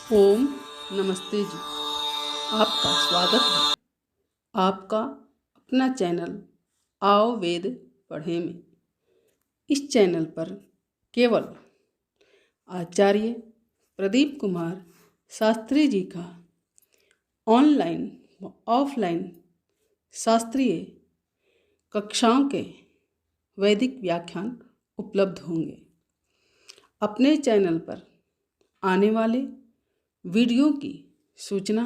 ओम नमस्ते जी। आपका स्वागत है आपका अपना चैनल आओ वेद पढ़े में। इस चैनल पर केवल आचार्य प्रदीप कुमार शास्त्री जी का ऑनलाइन व ऑफलाइन शास्त्रीय कक्षाओं के वैदिक व्याख्यान उपलब्ध होंगे। अपने चैनल पर आने वाले वीडियो की सूचना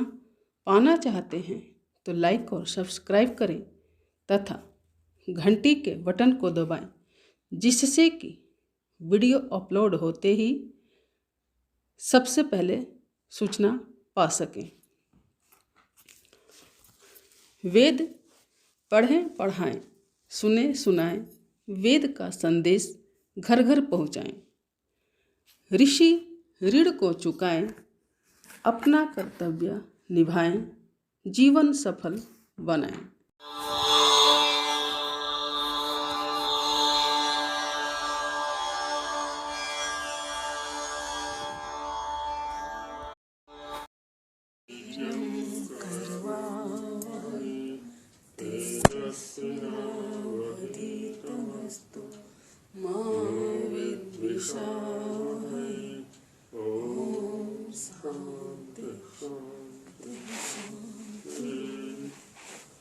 पाना चाहते हैं तो लाइक और सब्सक्राइब करें तथा घंटी के बटन को दबाएं, जिससे कि वीडियो अपलोड होते ही सबसे पहले सूचना पा सकें। वेद पढ़ें पढ़ाएं, सुने सुनाएं, वेद का संदेश घर घर पहुंचाएं। ऋषि ऋण को चुकाएं, अपना कर्तव्य निभाएं, जीवन सफल बनाएं।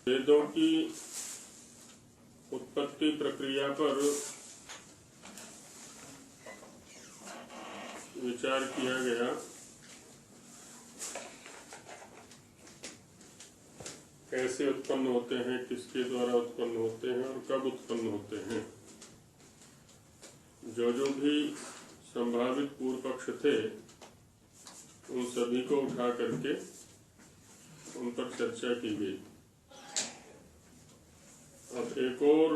वेदों की उत्पत्ति प्रक्रिया पर विचार किया गया। कैसे उत्पन्न होते हैं, किसके द्वारा उत्पन्न होते हैं और कब उत्पन्न होते हैं। जो भी संभावित पूर्व पक्ष थे उन सभी को उठा करके उन पर चर्चा की गई। अब एक और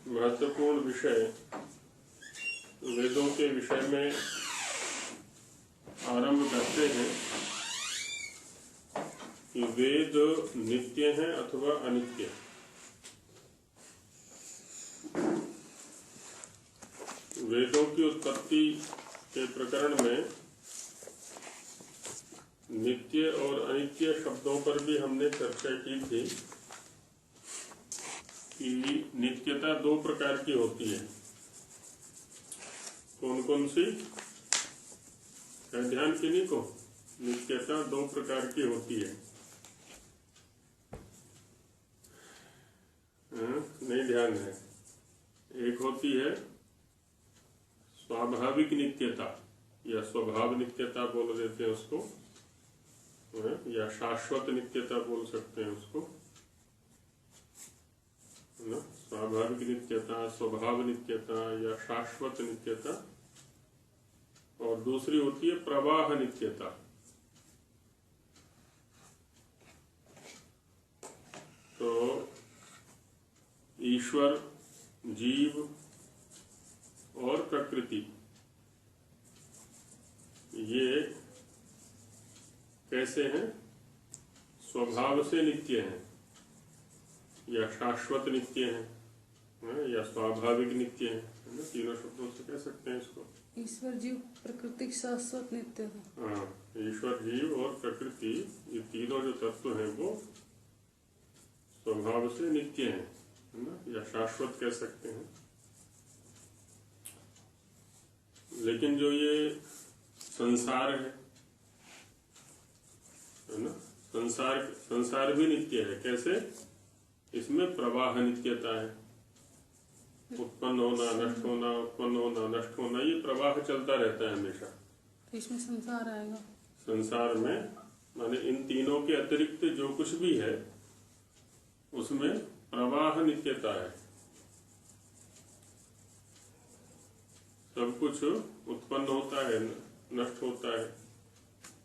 महत्वपूर्ण विषय वेदों के विषय में आरंभ करते हैं कि वेद नित्य हैं अथवा अनित्य। वेदों की उत्पत्ति के प्रकरण में नित्य और अनित्य शब्दों पर भी हमने चर्चा की थी कि नित्यता दो प्रकार की होती है। कौन कौन सी? ध्यान किन्हीं को? नित्यता दो प्रकार की होती है। नहीं ध्यान है। एक होती है स्वाभाविक नित्यता या स्वभाव नित्यता बोल देते हैं उसको, या शाश्वत नित्यता बोल सकते हैं उसको। स्वाभाविक नित्यता, स्वभाव नित्यता या शाश्वत नित्यता। और दूसरी होती है प्रवाह नित्यता। तो ईश्वर, जीव और प्रकृति ये कैसे हैं? स्वभाव से नित्य हैं या शाश्वत नित्य हैं या स्वाभाविक नित्य हैं। तीनों शब्दों से कह सकते हैं इसको। ईश्वर जीव प्रकृति शाश्वत नित्य है। हाँ, ईश्वर जीव और प्रकृति ये तीनों जो तत्व हैं वो स्वभाव से नित्य हैं, है ना, या शाश्वत कह सकते हैं। लेकिन जो ये संसार है ना, संसार भी नित्य है। कैसे? इसमें प्रवाह नित्यता है। उत्पन्न होना, नष्ट होना, उत्पन्न होना, नष्ट होना, ये प्रवाह चलता रहता है हमेशा। तो इसमें संसार आएगा। संसार में माने इन तीनों के अतिरिक्त जो कुछ भी है उसमें प्रवाह नित्यता है। सब कुछ उत्पन्न होता है, नष्ट होता है,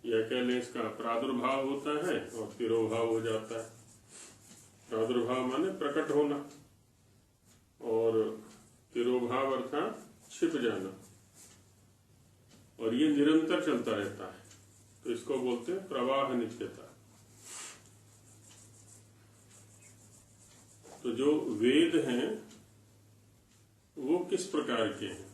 या कह लें इसका प्रादुर्भाव होता है और तिरोभाव हो जाता है। प्रादुर्भाव माने प्रकट होना और तिरोभाव अर्थात छिप जाना, और ये निरंतर चलता रहता है। तो इसको बोलते हैं प्रवाह नित्यता। तो जो वेद हैं वो किस प्रकार के हैं?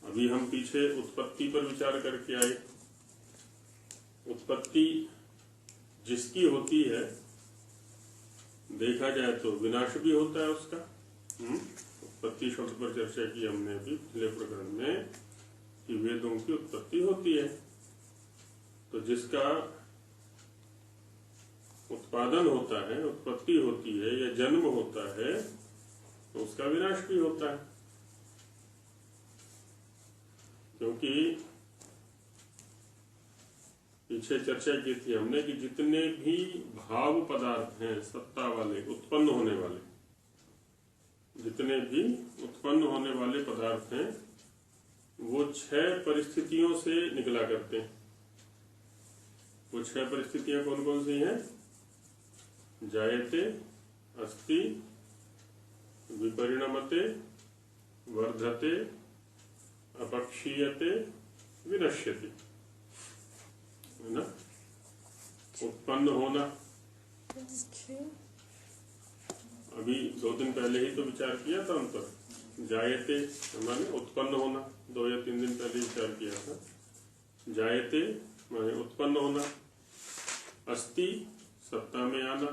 अभी हम पीछे उत्पत्ति पर विचार करके आए। उत्पत्ति जिसकी होती है, देखा जाए तो विनाश भी होता है उसका। उत्पत्ति शब्द पर चर्चा की हमने अभी पिछले प्रकरण में कि वेदों की उत्पत्ति होती है, तो जिसका उत्पादन होता है, उत्पत्ति होती है या जन्म होता है, तो उसका विनाश भी होता है। क्योंकि पीछे चर्चा की थी हमने कि जितने भी भाव पदार्थ हैं सत्ता वाले, उत्पन्न होने वाले, जितने भी उत्पन्न होने वाले पदार्थ हैं वो 6 परिस्थितियों से निकला करते हैं। वो 6 परिस्थितियां कौन कौन सी हैं? जायते, अस्ति, विपरिणमते, वर्धते, अपक्षीयते, विनश्यति, है ना? उत्पन्न होना, अभी 2 दिन पहले ही तो विचार किया था उन पर। जायते माने उत्पन्न होना, 2 या 3 दिन पहले विचार किया था। जायते माने उत्पन्न होना, अस्ति सत्ता में आना,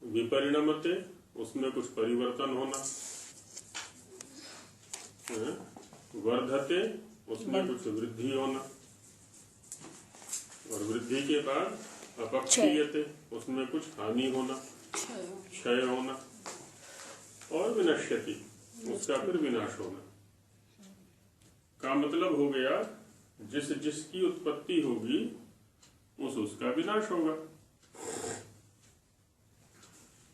विपरिणमते उसमें कुछ परिवर्तन होना, वर्धते उसमें कुछ वृद्धि होना, और वृद्धि के बाद अपक्षीयते उसमें कुछ हानि होना, क्षय होना, और विनश्यति उसका फिर विनाश होना। का मतलब हो गया जिस जिसकी उत्पत्ति होगी उसका विनाश होगा।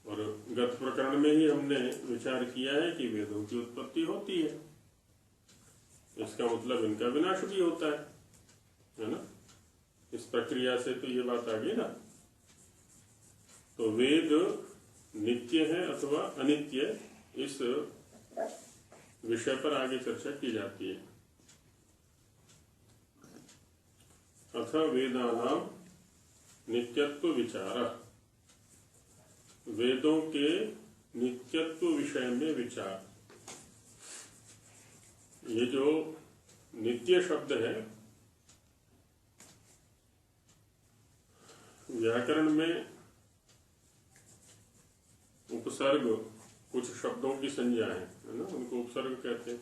और गत प्रकरण में ही हमने विचार किया है कि वेदों की उत्पत्ति होती है, इसका मतलब इनका विनाश भी होता है ना? इस प्रक्रिया से तो ये बात आ गई ना। तो वेद नित्य है अथवा अनित्य, इस विषय पर आगे चर्चा की जाती है। अथ वेदानाम नित्यत्व विचार, वेदों के नित्यत्व विषय में विचार। ये जो नित्य शब्द है, व्याकरण में उपसर्ग कुछ शब्दों की संज्ञा है ना, उनको उपसर्ग कहते हैं।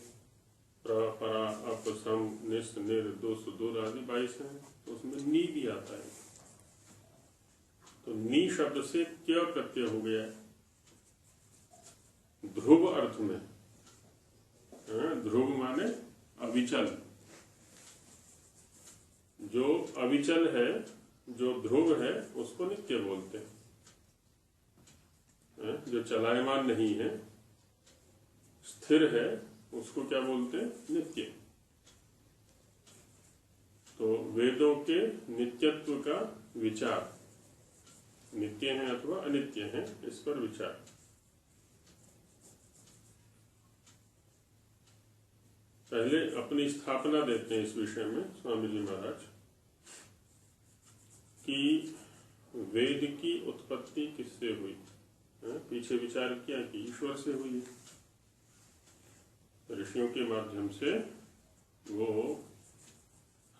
प्र, परा, अप, सम, निस, निर, दोष, दूर आदि 22 हैं, तो उसमें नी भी आता है। तो नी शब्द से क्या प्रत्यय हो गया है? ध्रुव अर्थ में। ध्रुव माने अविचल। जो अविचल है, जो ध्रुव है, उसको नित्य बोलते हैं। जो चलायमान नहीं है, स्थिर है, उसको क्या बोलते हैं? नित्य। तो वेदों के नित्यत्व का विचार, नित्य है अथवा अनित्य है, इस पर विचार। पहले अपनी स्थापना देते हैं इस विषय में स्वामी जी महाराज कि वेद की उत्पत्ति किससे हुई। पीछे विचार किया कि ईश्वर से हुई है, ऋषियों के माध्यम से वो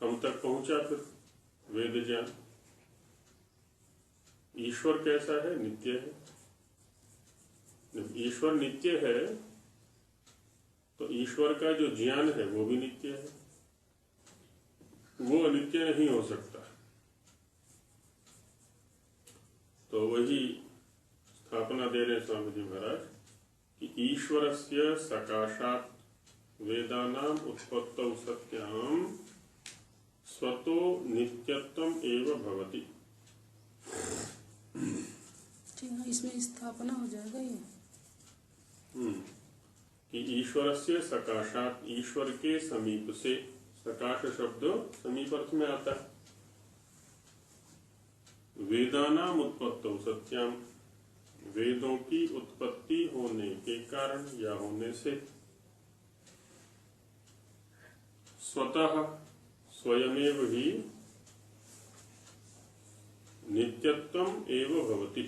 हम तक पहुंचा। फिर वेद ज्ञान, ईश्वर कैसा है? नित्य है। जब ईश्वर नित्य है तो ईश्वर का जो ज्ञान है वो भी नित्य है, वो अनित्य नहीं हो सकता। तो वही स्थापना दे रहे स्वामी जी महाराज कि ईश्वरस्य सकाशात् वेदानाम उत्पत्तौ सत्याम स्वतो नित्यत्वम एव भवति। इसमें स्थापना हो जाएगा ये कि ईश्वरस्य सकाशात्, ईश्वर के समीप से। सकाश शब्द समीप अर्थ में आता है। वेदानाम उत्पत्तौ सत्याम, वेदों की उत्पत्ति होने के कारण या होने से। स्वतः स्वयमेव ही नित्यत्वम एव भवति,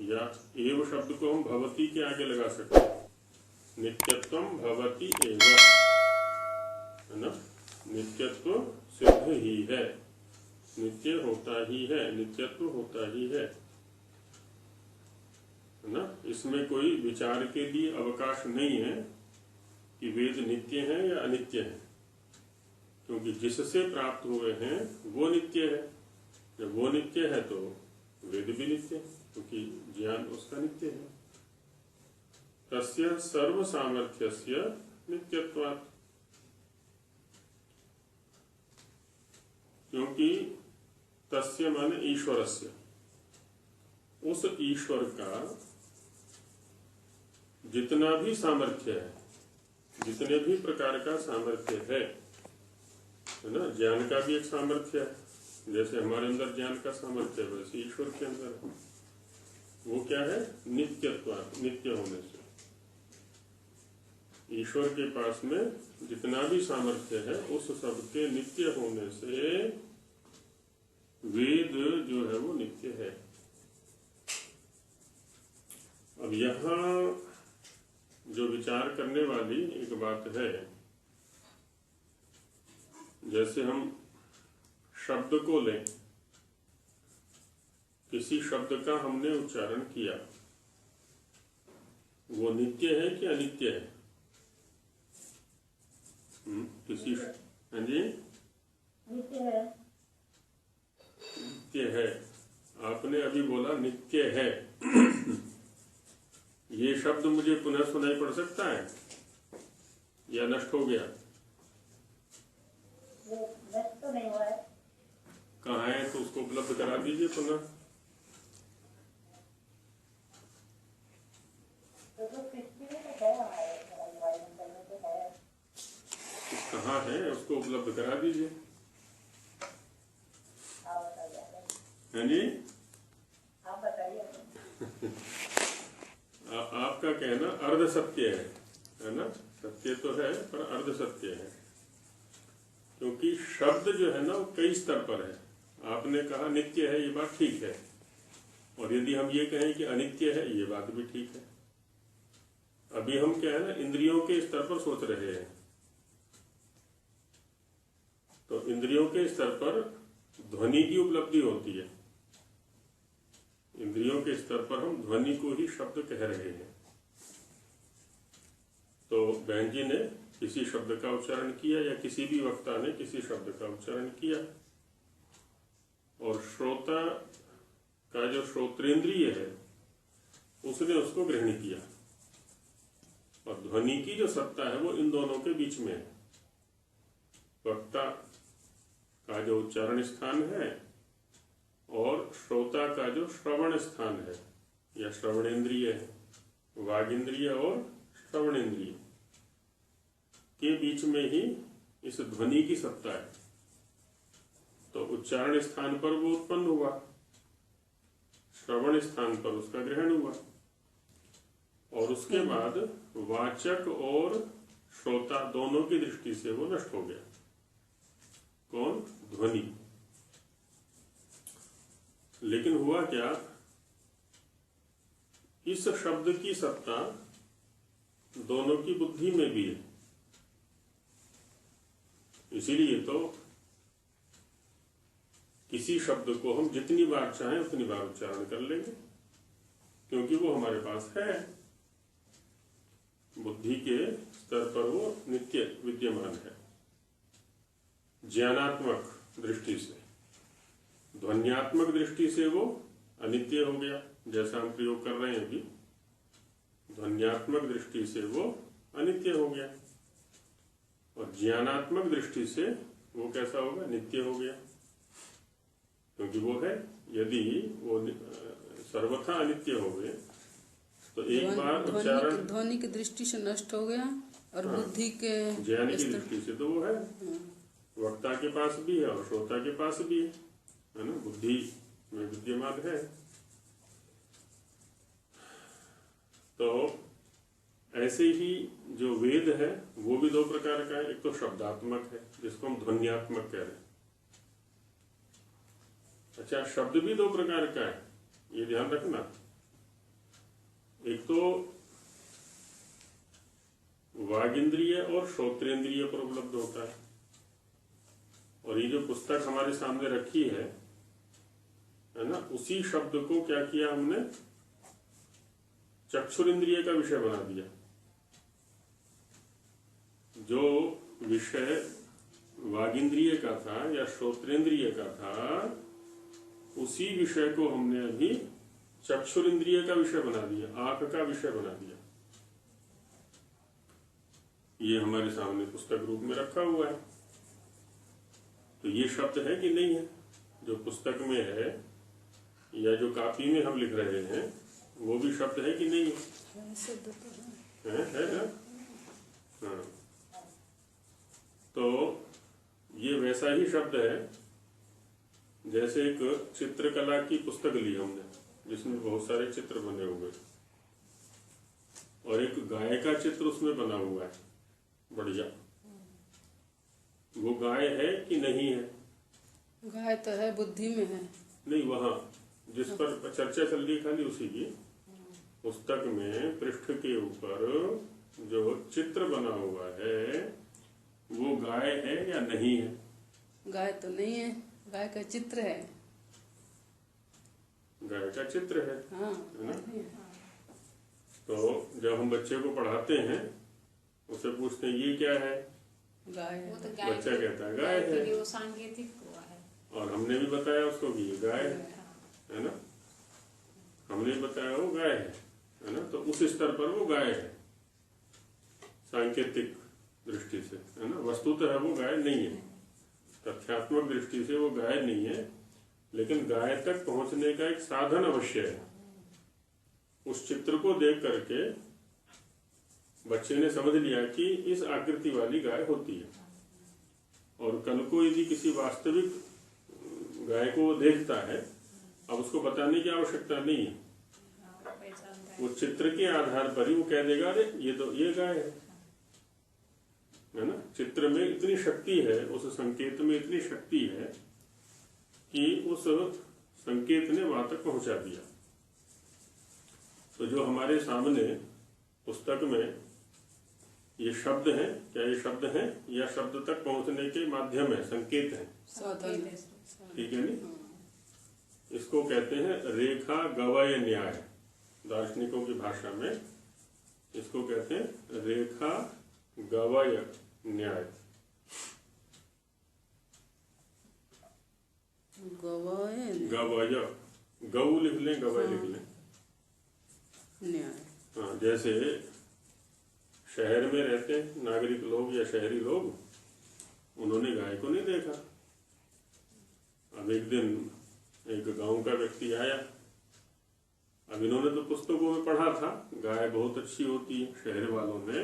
या एव शब्द को हम भवति के आगे लगा सकते हैं। नित्यत्वम भवति एव, है ना। नित्यत्व सिद्ध ही है, नित्य होता ही है, नित्यत्व होता ही है ना। इसमें कोई विचार के लिए अवकाश नहीं है कि वेद नित्य है या अनित्य है, क्योंकि जिससे प्राप्त हुए हैं वो नित्य है। जब वो नित्य है तो वेद भी नित्य है, क्योंकि ज्ञान उसका नित्य है। तस्य सर्व सामर्थ्यस्य नित्यत्वात्, क्योंकि तस्य माने ईश्वरस्य, उस ईश्वर का जितना भी सामर्थ्य है, जितने भी प्रकार का सामर्थ्य है ना। ज्ञान का भी एक सामर्थ्य है, जैसे हमारे अंदर ज्ञान का सामर्थ्य है वैसे ईश्वर के अंदर है। वो क्या है? नित्यत्व, नित्य होने से। ईश्वर के पास में जितना भी सामर्थ्य है उस सब के नित्य होने से वेद जो है वो नित्य है। अब यहाँ जो विचार करने वाली एक बात है, जैसे हम शब्द को लें, किसी शब्द का हमने उच्चारण किया, वो नित्य है कि अनित्य है? किसी, हाँ जी, नित्य है। नित्य है। आपने अभी बोला नित्य है। ये शब्द मुझे पुनः सुनाई पड़ सकता है या नष्ट हो गया? नष्ट तो नहीं हुआ है। कहाँ है तो उसको उपलब्ध करा दीजिए पुनः। तो सृष्टि में तो है हमारे वायुमंडल में तो है। कहाँ है उसको उपलब्ध करा दीजिए। आप बताइए। हाँ जी, आप बताइए। आपका कहना अर्ध सत्य है ना। सत्य तो है पर अर्ध सत्य है, क्योंकि शब्द जो है ना वो कई स्तर पर है। आपने कहा नित्य है, ये बात ठीक है, और यदि हम ये कहें कि अनित्य है, ये बात भी ठीक है। अभी हम क्या है ना, इंद्रियों के स्तर पर सोच रहे हैं। तो इंद्रियों के स्तर पर ध्वनि की उपलब्धि होती है। इंद्रियों के स्तर पर हम ध्वनि को ही शब्द कह रहे हैं। तो बहन जी ने किसी शब्द का उच्चारण किया या किसी भी वक्ता ने किसी शब्द का उच्चारण किया, और श्रोता का जो श्रोत्रेंद्रिय है उसने उसको ग्रहण किया, और ध्वनि की जो सत्ता है वो इन दोनों के बीच में है। वक्ता का जो उच्चारण स्थान है और श्रोता का जो श्रवण स्थान है या श्रवणेन्द्रिय है, वाग इंद्रिय और श्रवणेन्द्रिय के बीच में ही इस ध्वनि की सत्ता है। तो उच्चारण स्थान पर वो उत्पन्न हुआ, श्रवण स्थान पर उसका ग्रहण हुआ, और उसके बाद वाचक और श्रोता दोनों की दृष्टि से वो नष्ट हो गया। कौन? ध्वनि। लेकिन हुआ क्या, इस शब्द की सत्ता दोनों की बुद्धि में भी है। इसीलिए तो किसी शब्द को हम जितनी बार चाहें उतनी बार उच्चारण कर लेंगे, क्योंकि वो हमारे पास है। बुद्धि के स्तर पर वो नित्य विद्यमान है। ज्ञानात्मक दृष्टि से, ध्वन्यात्मक दृष्टि से वो अनित्य हो गया, जैसा हम प्रयोग कर रहे हैं अभी। ध्वन्यात्मक दृष्टि से वो अनित्य हो गया, और ज्ञानात्मक दृष्टि से वो कैसा होगा? नित्य हो गया, क्योंकि वो है। यदि वो सर्वथा अनित्य हो गए तो एक बार उच्चारण ध्वनि की दृष्टि से नष्ट हो गया, और बुद्धि के ज्ञान की दृष्टि से तो वो है। वक्ता के पास भी है और श्रोता के पास भी है ना, बुद्धि में विद्यमान है। तो ऐसे ही जो वेद है वो भी दो प्रकार का है। एक तो शब्दात्मक है, जिसको हम ध्वन्यात्मक कह रहे हैं। अच्छा, शब्द भी दो प्रकार का है, ये ध्यान रखना। एक तो वाग इंद्रिय और श्रोत्रेंद्रिय पर उपलब्ध होता है। और ये जो पुस्तक हमारे सामने रखी है ना, उसी शब्द को क्या किया हमने, चक्षुरिंद्रिय का विषय बना दिया। जो विषय वागिंद्रिय का था या श्रोत्रेंद्रिय का था, उसी विषय को हमने अभी चक्षुरिंद्रिय का विषय बना दिया, आंख का विषय बना दिया। ये हमारे सामने पुस्तक रूप में रखा हुआ है। तो ये शब्द है कि नहीं है जो पुस्तक में है या जो कॉपी में हम लिख रहे हैं, वो भी शब्द है कि नहीं है ना? हाँ। तो ये वैसा ही शब्द है जैसे एक चित्रकला की पुस्तक ली हमने, जिसमें बहुत सारे चित्र बने हुए, और एक गाय का चित्र उसमें बना हुआ है बढ़िया। वो गाय है कि नहीं है? गाय तो है, बुद्धि में है। नहीं, वहां जिस पर चर्चा चल रही खाली उसी की पुस्तक में पृष्ठ के ऊपर जो चित्र बना हुआ है, वो गाय है या नहीं है? गाय तो नहीं है, गाय का चित्र है। गाय का चित्र है, हाँ, है ना? तो जब हम बच्चे को पढ़ाते हैं, उससे पूछते हैं ये क्या है, गाय है। बच्चा कहता है गाय है, वो सांकेतिक हुआ है। और हमने भी बताया उसको कि ये गाय है ना? हमने भी बताया वो गाय है ना? तो उस स्तर पर वो गाय है सांकेतिक दृष्टि से, है ना? वस्तुतः वो गाय नहीं है, तथ्यात्मक दृष्टि से वो गाय नहीं है, लेकिन गाय तक पहुंचने का एक साधन अवश्य है। उस चित्र को देख करके बच्चे ने समझ लिया कि इस आकृति वाली गाय होती है, और कल को यदि किसी वास्तविक गाय को वो देखता है, अब उसको बताने की आवश्यकता नहीं है, वो चित्र के आधार पर ही वो कह देगा अरे ये तो ये गाय है ना? चित्र में इतनी शक्ति है, उस संकेत में इतनी शक्ति है कि उस संकेत ने वहां तक पहुंचा दिया। तो जो हमारे सामने पुस्तक में ये शब्द है, क्या ये शब्द है या शब्द तक पहुंचने के माध्यम है, संकेत है? ठीक है नहीं? इसको कहते हैं रेखा गवय न्याय। दार्शनिकों की भाषा में इसको कहते हैं रेखा गवय न्याय। गवय, गऊ लिख लें, गवय लिख लें, न्याय। हाँ, जैसे शहर में रहते हैं नागरिक लोग या शहरी लोग, उन्होंने गाय को नहीं देखा। अब एक दिन एक गांव का व्यक्ति आया, अब इन्होंने तो पुस्तकों में पढ़ा था गाय बहुत अच्छी होती है, शहर वालों ने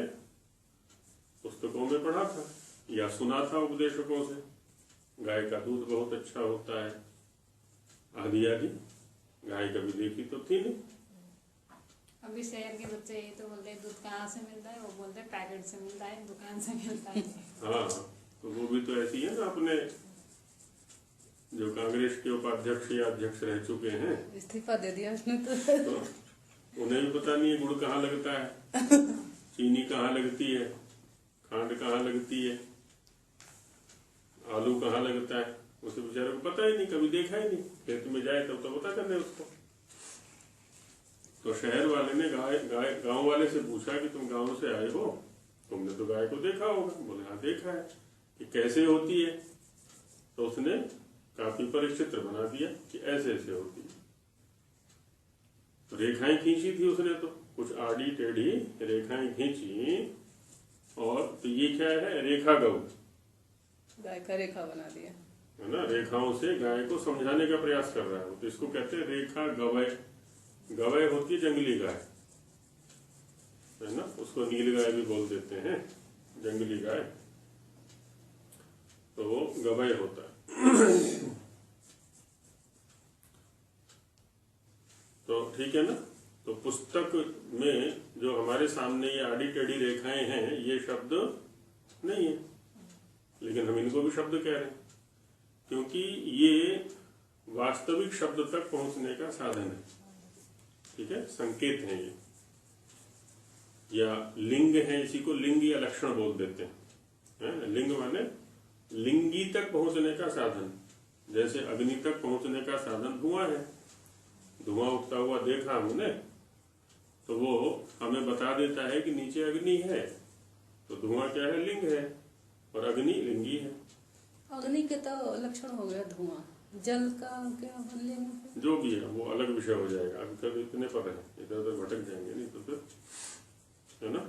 पुस्तकों में पढ़ा था या सुना था उपदेशकों से, गाय का दूध बहुत अच्छा होता है, आदि आदि। गाय कभी देखी तो थी नहीं। अभी शहर के बच्चे ये तो बोलते हैं दूध कहाँ से मिलता है, वो बोलते हैं पैकेट से मिलता है, दुकान से मिलता है। हाँ, तो वो भी तो ऐसी है ना, अपने जो कांग्रेस के उपाध्यक्ष या अध्यक्ष रह चुके हैं, इस्तीफा दे दिया उसने तो उन्हें भी पता नहीं है गुड़ कहाँ लगता है, चीनी कहाँ लगती है, खांड कहाँ लगती है, आलू कहाँ लगता है, उसे बेचारे को पता ही नहीं, कभी देखा ही नहीं। खेत में जाए तब तो पता करने उसको। तो शहर वाले ने गांव वाले से पूछा कि तुम गांव से आए हो, तुमने तो गाय को देखा होगा। बोले हाँ देखा है। कि कैसे होती है? तो उसने कापी पर एक चित्र बना दिया कि ऐसे ऐसे होती है। तो रेखाएं खींची थी उसने, तो कुछ आड़ी टेढ़ी रेखाएं खींची, और तो ये क्या है, रेखा गऊ, गाय का रेखा बना दिया, है ना? रेखाओं से गाय को समझाने का प्रयास कर रहा है, तो इसको कहते हैं रेखा गवय। गवय होती है जंगली गाय, है ना? उसको नील गाय भी बोल देते हैं, जंगली गाय, तो वो गवय होता है। तो ठीक है ना? तो पुस्तक में जो हमारे सामने ये आड़ी टेढ़ी रेखाएं हैं, ये शब्द नहीं है, लेकिन हम इनको भी शब्द कह रहे हैं, क्योंकि ये वास्तविक शब्द तक पहुंचने का साधन है। ठीक है, संकेत है ये। या लिंग है, इसी को लिंग या लक्षण बोल देते हैं। लिंग माने लिंगी तक पहुंचने का साधन। जैसे अग्नि तक पहुंचने का साधन धुआं है। धुआं उठता हुआ देखा हमने तो वो हमें बता देता है कि नीचे अग्नि है, तो धुआं क्या है, लिंग है, और अग्नि लिंगी है। अग्नि के तो लक्षण हो गया धुआं, जल का क्या लिंग, जो भी है वो अलग विषय हो जाएगा। अभी तक इतने पर है, इधर उधर भटक जाएंगे नहीं तो फिर, है ना।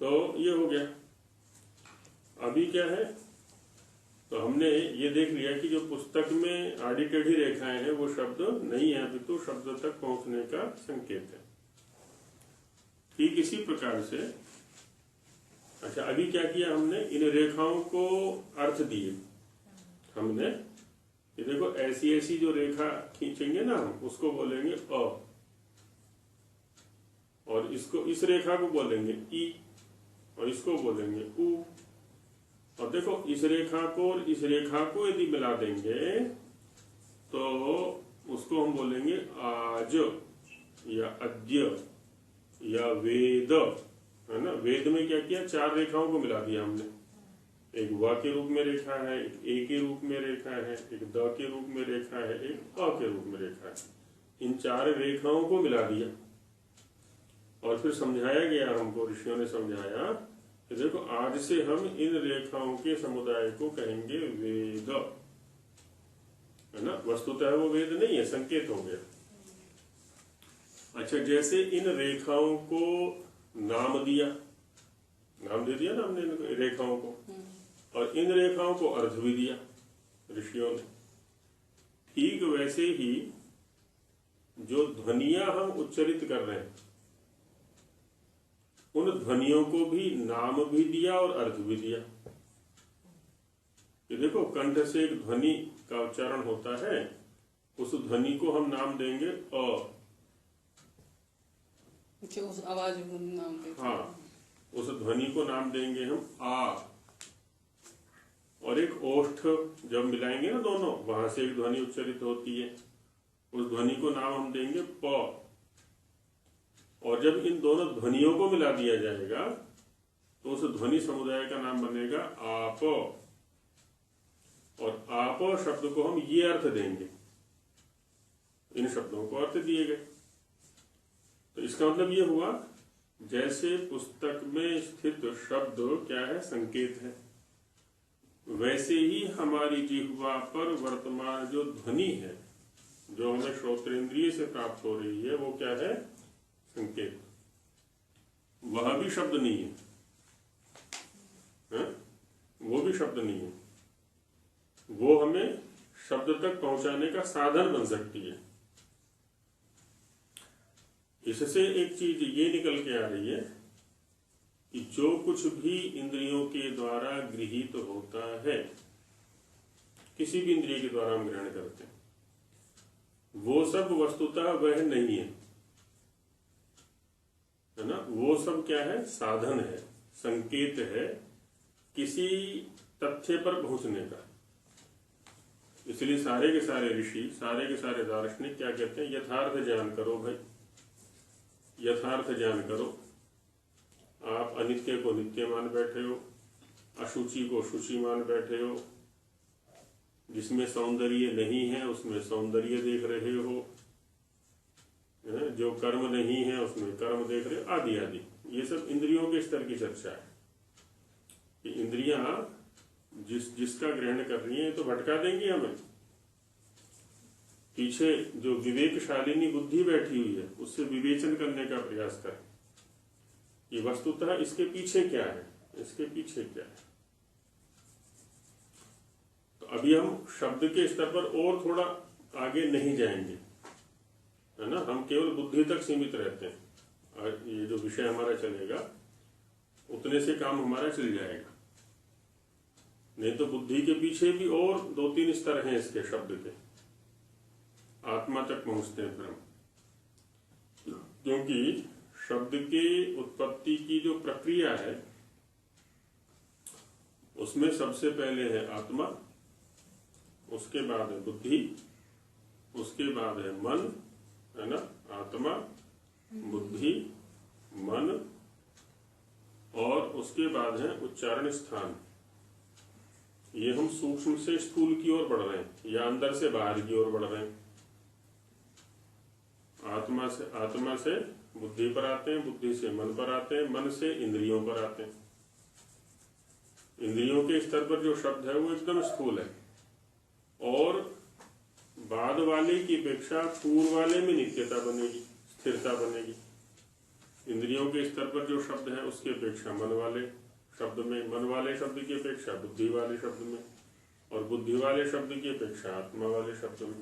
तो ये हो गया। अभी क्या है, तो हमने ये देख लिया कि जो पुस्तक में आड़ी टेढ़ी रेखाएं हैं वो शब्द नहीं है, अभी तो शब्द तक पहुंचने का संकेत है। ठीक इसी प्रकार से, अच्छा अभी क्या किया हमने, इन रेखाओं को अर्थ दिए हमने। ये देखो ऐसी ऐसी जो रेखा खींचेंगे ना हम, उसको बोलेंगे अ, और इसको, इस रेखा को बोलेंगे ई, और इसको बोलेंगे उ। और देखो इस रेखा को और इस रेखा को यदि मिला देंगे तो उसको हम बोलेंगे आज या अद्य या वेद, है ना। वेद में क्या किया, 4 रेखाओं को मिला दिया हमने। एक व के रूप में रेखा है, एक ए के रूप में रेखा है, एक द के रूप में रेखा है, एक अ के रूप में रेखा है। इन 4 रेखाओं को मिला दिया और फिर समझाया गया हमको, ऋषियों ने समझाया कि देखो आज से हम इन रेखाओं के समुदाय को कहेंगे वेद, है ना। वस्तुतः वो वेद नहीं है, संकेत हो गया। अच्छा, जैसे इन रेखाओं को नाम दिया, नाम दे दिया ना हमने इन रेखाओं को, और इन रेखाओं को अर्थ भी दिया ऋषियों ने। ठीक वैसे ही जो ध्वनियां हम उच्चरित कर रहे हैं, उन ध्वनियों को भी नाम भी दिया और अर्थ भी दिया। ये देखो कंठ से एक ध्वनि का उच्चारण होता है, उस ध्वनि को हम नाम देंगे अ। उस आवाज को नाम देते, हाँ, उस ध्वनि को नाम देंगे हम आ। और एक ओष्ठ जब मिलाएंगे ना दोनों, वहां से एक ध्वनि उच्चरित होती है, उस ध्वनि को नाम हम देंगे प। और जब इन दोनों ध्वनियों को मिला दिया जाएगा तो उस ध्वनि समुदाय का नाम बनेगा आप। और आप शब्द को हम ये अर्थ देंगे, इन शब्दों को अर्थ दिए गए। तो इसका मतलब ये हुआ, जैसे पुस्तक में स्थित शब्द क्या है, संकेत है, वैसे ही हमारी जिह्वा पर वर्तमान जो ध्वनि है, जो हमें श्रोत्रेंद्रिय से प्राप्त हो रही है, वो क्या है, संकेत। वह भी शब्द नहीं है, है? वो भी शब्द नहीं है, वो हमें शब्द तक पहुंचाने का साधन बन सकती है। इससे एक चीज ये निकल के आ रही है कि जो कुछ भी इंद्रियों के द्वारा गृहीत होता है, किसी भी इंद्रिय के द्वारा हम ग्रहण करते हैं, वो सब वस्तुतः वह नहीं है, है ना। वो सब क्या है, साधन है, संकेत है किसी तथ्य पर पहुंचने का। इसलिए सारे के सारे ऋषि, सारे के सारे दार्शनिक क्या कहते हैं, यथार्थ ज्ञान करो भाई, यथार्थ ज्ञान करो। आप अनित्य को नित्य मान बैठे हो, अशुचि को शुचि मान बैठे हो, जिसमें सौंदर्य नहीं है उसमें सौंदर्य देख रहे हो, जो कर्म नहीं है उसमें कर्म देख रहे हो, आदि आदि। ये सब इंद्रियों के स्तर की चर्चा है कि इंद्रियां जिसका ग्रहण कर रही हैं तो भटका देंगी हमें। पीछे जो विवेकशालिनी बुद्धि बैठी हुई है उससे विवेचन करने का प्रयास करें, ये वस्तुतः इसके पीछे क्या है, इसके पीछे क्या है। तो अभी हम शब्द के स्तर पर और थोड़ा आगे नहीं जाएंगे, है ना। हम केवल बुद्धि तक सीमित रहते हैं, और ये जो विषय हमारा चलेगा उतने से काम हमारा चल जाएगा। नहीं तो बुद्धि के पीछे भी और 2-3 स्तर हैं इसके शब्द के, आत्मा तक पहुंचते हैं फिर हम। क्योंकि शब्द के उत्पत्ति की जो प्रक्रिया है उसमें सबसे पहले है आत्मा, उसके बाद है बुद्धि, उसके बाद है मन, है ना। आत्मा, बुद्धि, मन उसके बाद है उच्चारण स्थान। ये हम सूक्ष्म से स्थूल की ओर बढ़ रहे हैं या अंदर से बाहर की ओर बढ़ रहे हैं। आत्मा से बुद्धि पर आते हैं, बुद्धि से मन पर आते हैं, मन से इंद्रियों पर आते हैं। इंद्रियों के स्तर पर जो शब्द है वो एकदम स्थूल है और बाद वाले की अपेक्षा पूर्व वाले में नित्यता बनेगी, स्थिरता बनेगी। इंद्रियों के स्तर पर जो शब्द है उसकी अपेक्षा मन वाले शब्द में, मन वाले शब्द की अपेक्षा बुद्धि वाले शब्द में, और बुद्धि वाले शब्द की अपेक्षा आत्मा वाले शब्द में।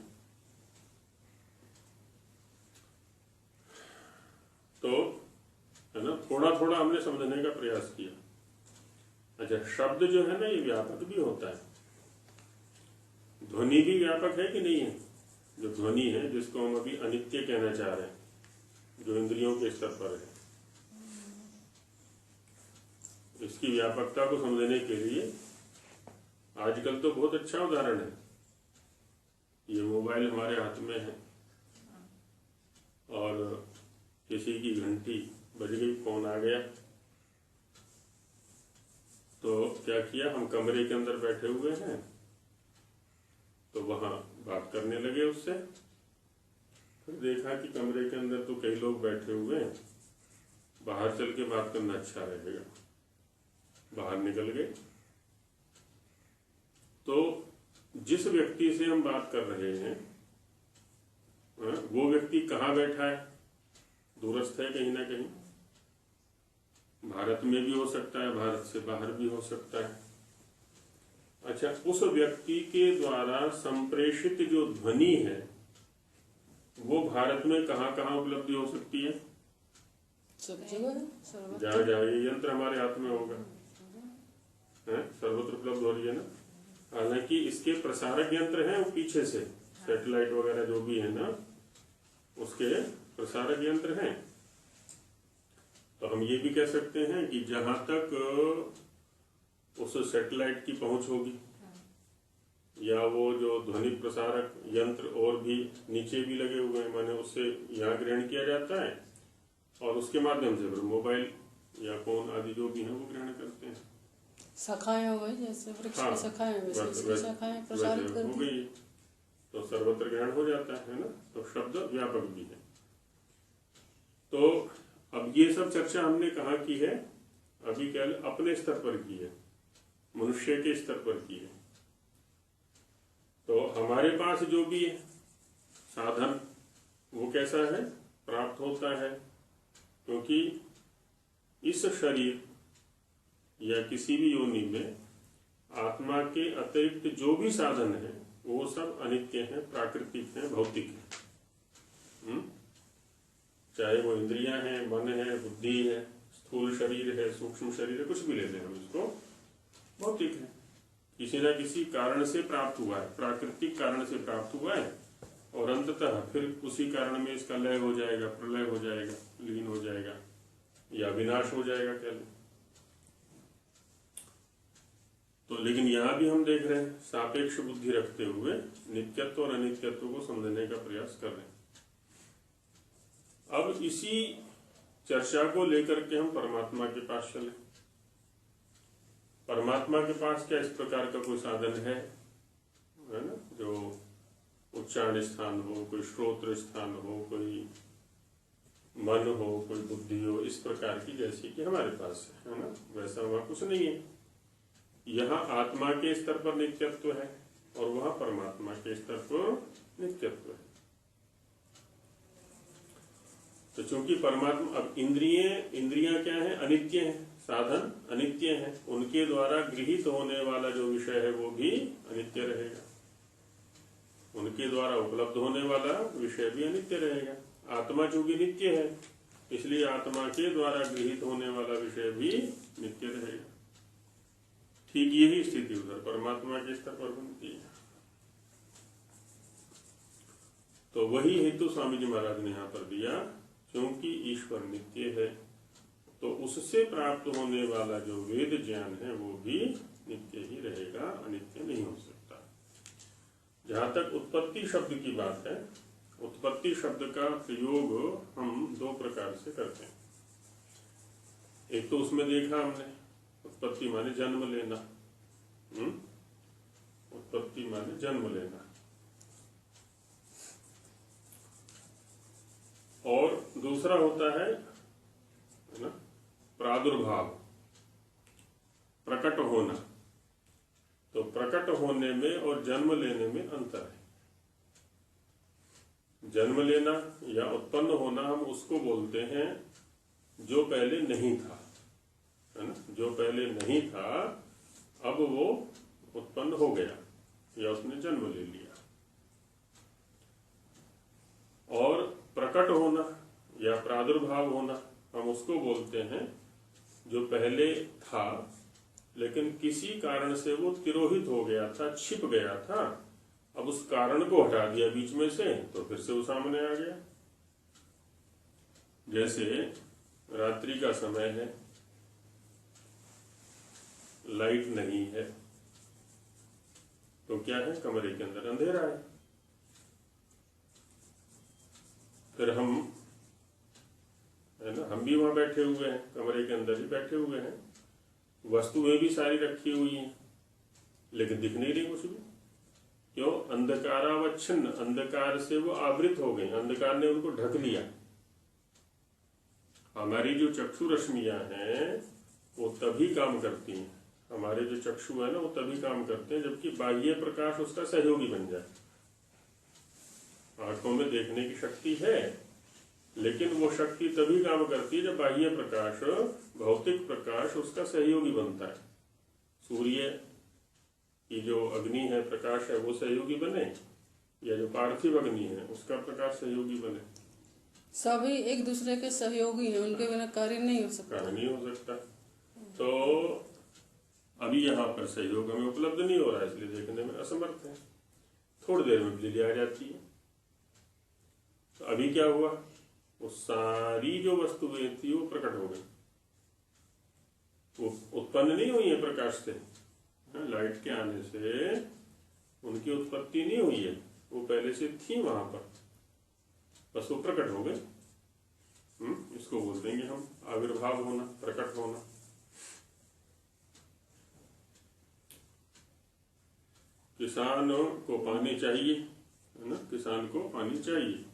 तो है ना, थोड़ा थोड़ा हमने समझने का प्रयास किया। अच्छा, शब्द जो है ना ये व्यापक भी होता है। ध्वनि भी व्यापक है कि नहीं है? जो ध्वनि है जिसको हम अभी अनित्य कहना चाह रहे हैं, जो इंद्रियों के स्तर पर है, इसकी व्यापकता को समझने के लिए आजकल तो बहुत अच्छा उदाहरण है। ये मोबाइल हमारे हाथ में है और किसी की घंटी बज गई, फोन आ गया, तो क्या किया, हम कमरे के अंदर बैठे हुए हैं तो वहां बात करने लगे उससे। फिर देखा कि कमरे के अंदर तो कई लोग बैठे हुए हैं, बाहर चल के बात करना अच्छा रहेगा। बाहर निकल गए तो जिस व्यक्ति से हम बात कर रहे हैं वो व्यक्ति कहाँ बैठा है? दूरस्थ है कहीं ना कहीं, भारत में भी हो सकता है, भारत से बाहर भी हो सकता है। अच्छा, उस व्यक्ति के द्वारा संप्रेषित जो ध्वनि है वो भारत में कहाँ कहाँ उपलब्ध हो सकती है? सब जगह, जहाँ जहाँ ये यंत्र हमारे हाथ में होगा, सर्वत्र उपलब्ध हो रही है ना। हालांकि इसके प्रसारक यंत्र हैं वो पीछे से, सैटेलाइट वगैरह जो भी है ना, उसके प्रसारक यंत्र हैं। तो हम ये भी कह सकते हैं कि जहां तक उस सैटेलाइट की पहुंच होगी या वो जो ध्वनि प्रसारक यंत्र और भी नीचे भी लगे हुए हैं, माने उससे यहाँ ग्रहण किया जाता है और उसके माध्यम से फिर मोबाइल या फोन आदि जो भी है वो ग्रहण करते हैं। शाखाएं हो गई, जैसे वृक्ष की शाखाएं, वैसे इसकी शाखाएं प्रसारित हो करती गई तो सर्वत्र ग्रहण हो जाता है ना। तो शब्द व्यापक भी है। तो अब ये सब चर्चा हमने कहाँ की है? अभी क्या अपने स्तर पर की है, मनुष्य के स्तर पर की है। तो हमारे पास जो भी है साधन वो कैसा है? प्राप्त होता है, क्योंकि इस शरीर या किसी भी योनि में आत्मा के अतिरिक्त जो भी साधन है वो सब अनित्य है, प्राकृतिक है, भौतिक है। चाहे वो इंद्रियां हैं, मन है, बुद्धि है, स्थूल शरीर है, सूक्ष्म शरीर है, कुछ भी ले लें हम इसको, भौतिक है, किसी न किसी कारण से प्राप्त हुआ है, प्राकृतिक कारण से प्राप्त हुआ है और अंततः फिर उसी कारण में इसका लय हो जाएगा, प्रलय हो जाएगा, लीन हो जाएगा या विनाश हो जाएगा क्या। तो लेकिन यहाँ भी हम देख रहे हैं सापेक्ष बुद्धि रखते हुए नित्यत्व और अनित्यत्व को समझने का प्रयास कर रहे हैं। अब इसी चर्चा को लेकर के हम परमात्मा के पास चले। परमात्मा के पास क्या इस प्रकार का कोई साधन है ना, जो उच्चारण स्थान हो, कोई श्रोत्र स्थान हो, कोई मन हो, कोई बुद्धि हो, इस प्रकार की जैसी कि हमारे पास है ना, वैसा वहां कुछ नहीं है। यहाँ आत्मा के स्तर पर नित्यत्व है और वहां परमात्मा के स्तर पर नित्यत्व है। तो चूंकि परमात्मा, अब इंद्रियां क्या है? अनित्य है, साधन अनित्य है, उनके द्वारा गृहीत होने वाला जो विषय है वो भी अनित्य रहेगा, उनके द्वारा उपलब्ध होने वाला विषय भी अनित्य रहेगा। आत्मा चूंकि नित्य है इसलिए आत्मा के द्वारा गृहीत होने वाला विषय भी नित्य रहेगा। ठीक यही स्थिति उधर परमात्मा के स्तर पर बनती है। तो वही हेतु स्वामी जी महाराज ने यहाँ पर दिया, क्योंकि ईश्वर नित्य है तो उससे प्राप्त होने वाला जो वेद ज्ञान है वो भी नित्य ही रहेगा, अनित्य नहीं हो सकता। जहां तक उत्पत्ति शब्द की बात है, उत्पत्ति शब्द का प्रयोग हम दो प्रकार से करते हैं। एक तो उसमें देखा हमने उत्पत्ति माने जन्म लेना। उत्पत्ति माने जन्म लेना। और दूसरा होता है ना प्रादुर्भाव, प्रकट होना। तो प्रकट होने में और जन्म लेने में अंतर है। जन्म लेना या उत्पन्न होना हम उसको बोलते हैं जो पहले नहीं था, है ना। जो पहले नहीं था अब वो उत्पन्न हो गया या उसने जन्म ले लिया। और प्रकट होना या प्रादुर्भाव होना हम उसको बोलते हैं जो पहले था लेकिन किसी कारण से वो तिरोहित हो गया था, छिप गया था। अब उस कारण को हटा दिया बीच में से तो फिर से वो सामने आ गया। जैसे रात्रि का समय है, लाइट नहीं है, तो क्या है, कमरे के अंदर अंधेरा है। फिर हम, है ना, हम भी वहां बैठे हुए हैं, कमरे के अंदर ही बैठे हुए हैं, वस्तुएं भी सारी रखी हुई हैं, लेकिन दिख नहीं रही कुछ भी। क्यों? अंधकारावच्छिन्न, अंधकार से वो आवृत हो गए, अंधकार ने उनको ढक लिया। हमारी जो चक्षु रश्मियां हैं वो तभी काम करती हैं, हमारे जो चक्षु है ना वो तभी काम करते हैं जबकि बाह्य प्रकाश उसका सहयोगी बन जाए। आंखों में देखने की शक्ति है लेकिन वो शक्ति तभी काम करती है जब बाह्य प्रकाश, भौतिक प्रकाश उसका सहयोगी बनता है। सूर्य की जो अग्नि है, प्रकाश है, वो सहयोगी बने या जो पार्थिव अग्नि है उसका प्रकाश सहयोगी बने। सभी एक दूसरे के सहयोगी हैं, उनके बिना कार्य नहीं हो सकता। कार्य नहीं हो सकता। तो अभी यहाँ पर सहयोग हमें उपलब्ध नहीं हो रहा है इसलिए देखने में असमर्थ है। थोड़ी देर में बिजली आ जाती है। तो अभी क्या हुआ, वो सारी जो वस्तुएं थी वो प्रकट हो गई, वो उत्पन्न नहीं हुई है प्रकाश से। लाइट के आने से उनकी उत्पत्ति नहीं हुई है, वो पहले से थी वहां पर, बस वो प्रकट हो गए। इसको बोल देंगे हम आविर्भाव होना, प्रकट होना। किसान को पानी चाहिए, है ना, किसान को पानी चाहिए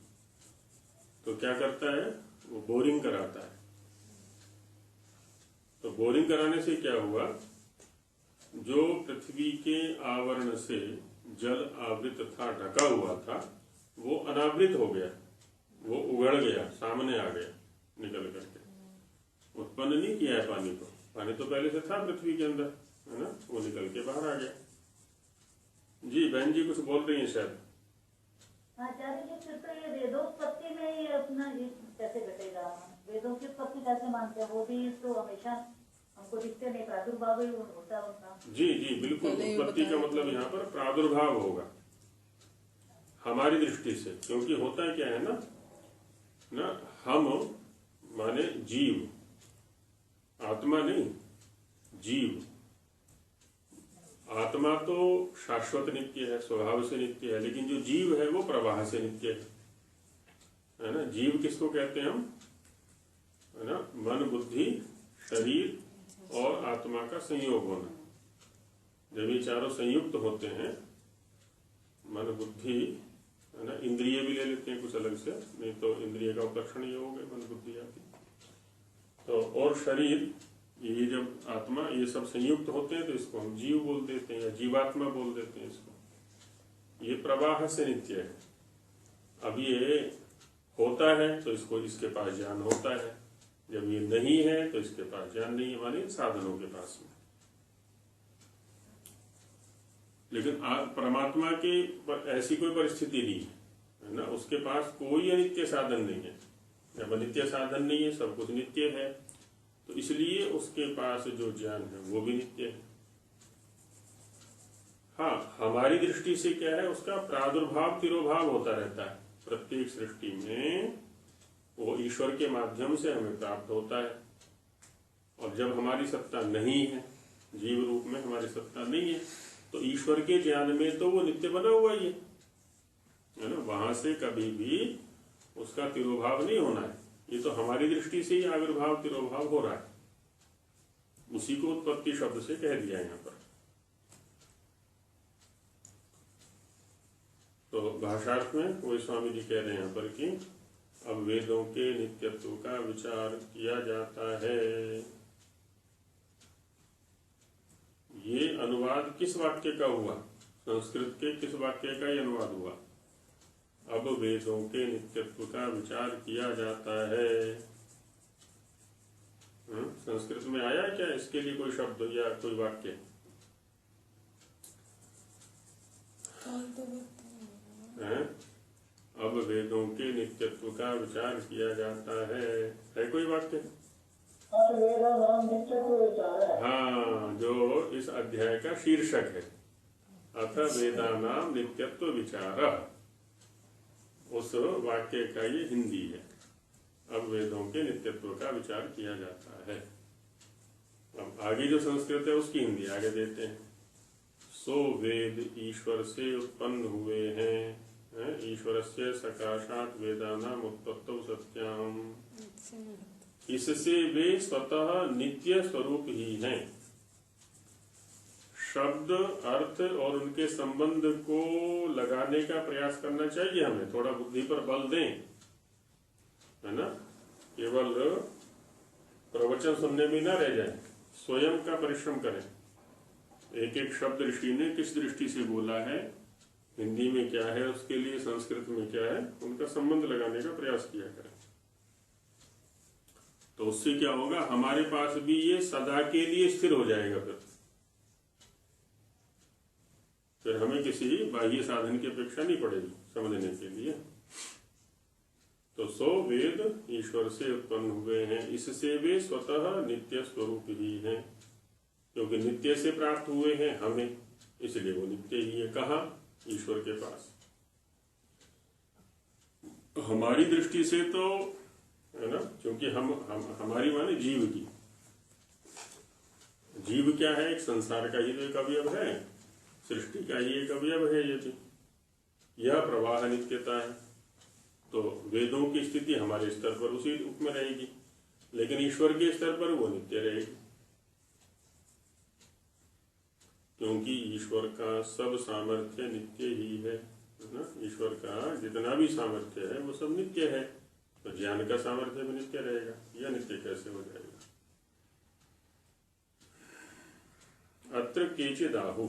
तो क्या करता है, वो बोरिंग कराता है। तो बोरिंग कराने से क्या हुआ, जो पृथ्वी के आवरण से जल आवृत था, ढका हुआ था, वो अनावृत हो गया, वो उगड़ गया, सामने आ गया निकल करके। उत्पन्न नहीं किया है पानी को, पानी तो पहले से था पृथ्वी के अंदर, है ना, वो निकल के बाहर आ गया। जी बहन जी कुछ बोल रही हैं शायद। आचार्य जी फिर तो ये वेदोत्पत्ति में ही अपना ये कैसे घटेगा? वेदों की उत्पत्ति कैसे मानते हैं? वो भी तो हमेशा हमको दिखते नहीं, प्रादुर्भाव ही होता है उनका। जी जी बिल्कुल, उत्पत्ति का मतलब यहाँ पर प्रादुर्भाव होगा हमारी दृष्टि से। क्योंकि होता क्या है ना, हम माने जीव, आत्मा नहीं, जीव। आत्मा तो शाश्वत नित्य है, स्वभाव से नित्य है, लेकिन जो जीव है वो प्रवाह से नित्य है ना। जीव किसको कहते हैं हम, है ना, मन, बुद्धि, शरीर और आत्मा का संयोग होना। जब ये चारों संयुक्त होते हैं, मन, बुद्धि, है ना, इंद्रिय भी ले लेते हैं कुछ अलग से, नहीं तो इंद्रिय का उपलक्षण ये हो गए मन, बुद्धि आदि। तो और शरीर, ये जब आत्मा, ये सब संयुक्त होते हैं तो इसको हम जीव बोल देते हैं या जीवात्मा बोल देते हैं इसको। ये प्रवाह से नित्य है। अब ये होता है तो इसको, इसके पास ज्ञान होता है, जब ये नहीं है तो इसके पास ज्ञान नहीं है, माने साधनों के पास में। लेकिन परमात्मा की ऐसी कोई परिस्थिति नहीं है ना, उसके पास कोई अनित्य साधन नहीं है। जब अनित्य साधन नहीं है, सब कुछ नित्य है, तो इसलिए उसके पास जो ज्ञान है वो भी नित्य है। हाँ, हमारी दृष्टि से क्या है, उसका प्रादुर्भाव तिरोभाव होता रहता है। प्रत्येक सृष्टि में वो ईश्वर के माध्यम से हमें प्राप्त होता है। और जब हमारी सत्ता नहीं है, जीव रूप में हमारी सत्ता नहीं है, तो ईश्वर के ज्ञान में तो वो नित्य बना हुआ ही है ना, वहां से कभी भी उसका तिरोभाव नहीं होना है। ये तो हमारी दृष्टि से ही आविर्भाव तिरोभाव हो रहा है। उसी को उत्पत्ति शब्द से कह दिया यहाँ पर। तो भाषार्थ में वही स्वामी जी कह रहे हैं यहाँ पर कि अब वेदों के नित्यत्व का विचार किया जाता है। ये अनुवाद किस वाक्य का हुआ? संस्कृत के किस वाक्य का ये अनुवाद हुआ? अब वेदों के नित्यत्व का विचार किया जाता है। संस्कृत में आया क्या इसके लिए कोई शब्द या कोई वाक्य? अब वेदों के नित्यत्व का विचार किया जाता है कोई वाक्य? हाँ, जो इस अध्याय का शीर्षक है, अथ वेदानाम नित्यत्व विचार, उस वाक्य का ये हिंदी है। अब वेदों के नित्यत्व का विचार किया जाता है। अब आगे जो संस्कृत है उसकी हिंदी आगे देते हैं। सो वेद ईश्वर से उत्पन्न हुए हैं, ईश्वर से सकाशात वेदानाम उत्पत्तौ सत्याम, इससे वे स्वतः नित्य स्वरूप ही हैं। शब्द, अर्थ और उनके संबंध को लगाने का प्रयास करना चाहिए हमें, थोड़ा बुद्धि पर बल दें, है ना। केवल प्रवचन सुनने में ना रह जाए, स्वयं का परिश्रम करें। एक एक शब्द ऋषि ने किस दृष्टि से बोला है, हिंदी में क्या है उसके लिए, संस्कृत में क्या है, उनका संबंध लगाने का प्रयास किया करें। तो उससे क्या होगा, हमारे पास भी ये सदा के लिए स्थिर हो जाएगा। फिर हमें किसी बाह्य साधन की अपेक्षा नहीं पड़ेगी समझने के लिए। तो सो वेद ईश्वर से उत्पन्न हुए हैं, इससे वे स्वतः नित्य स्वरूप ही हैं। क्योंकि नित्य से प्राप्त हुए हैं हमें, इसलिए वो नित्य ही है। कहाँ? ईश्वर के पास। हमारी दृष्टि से तो है ना, क्योंकि हमारी माने जीव की, जीव क्या है, एक संसार का ही तो एक अवयव है, सृष्टि का ही एक अवयव है ये भी। यह प्रवाह नित्यता है। तो वेदों की स्थिति हमारे स्तर पर उसी रूप में रहेगी, लेकिन ईश्वर के स्तर पर वो नित्य रहेगी, क्योंकि ईश्वर का सब सामर्थ्य नित्य ही है ना। ईश्वर का जितना भी सामर्थ्य है वो सब नित्य है। तो ज्ञान का सामर्थ्य भी नित्य रहेगा, यह नित्य कैसे हो जाएगा? अत्र केचिद आहु,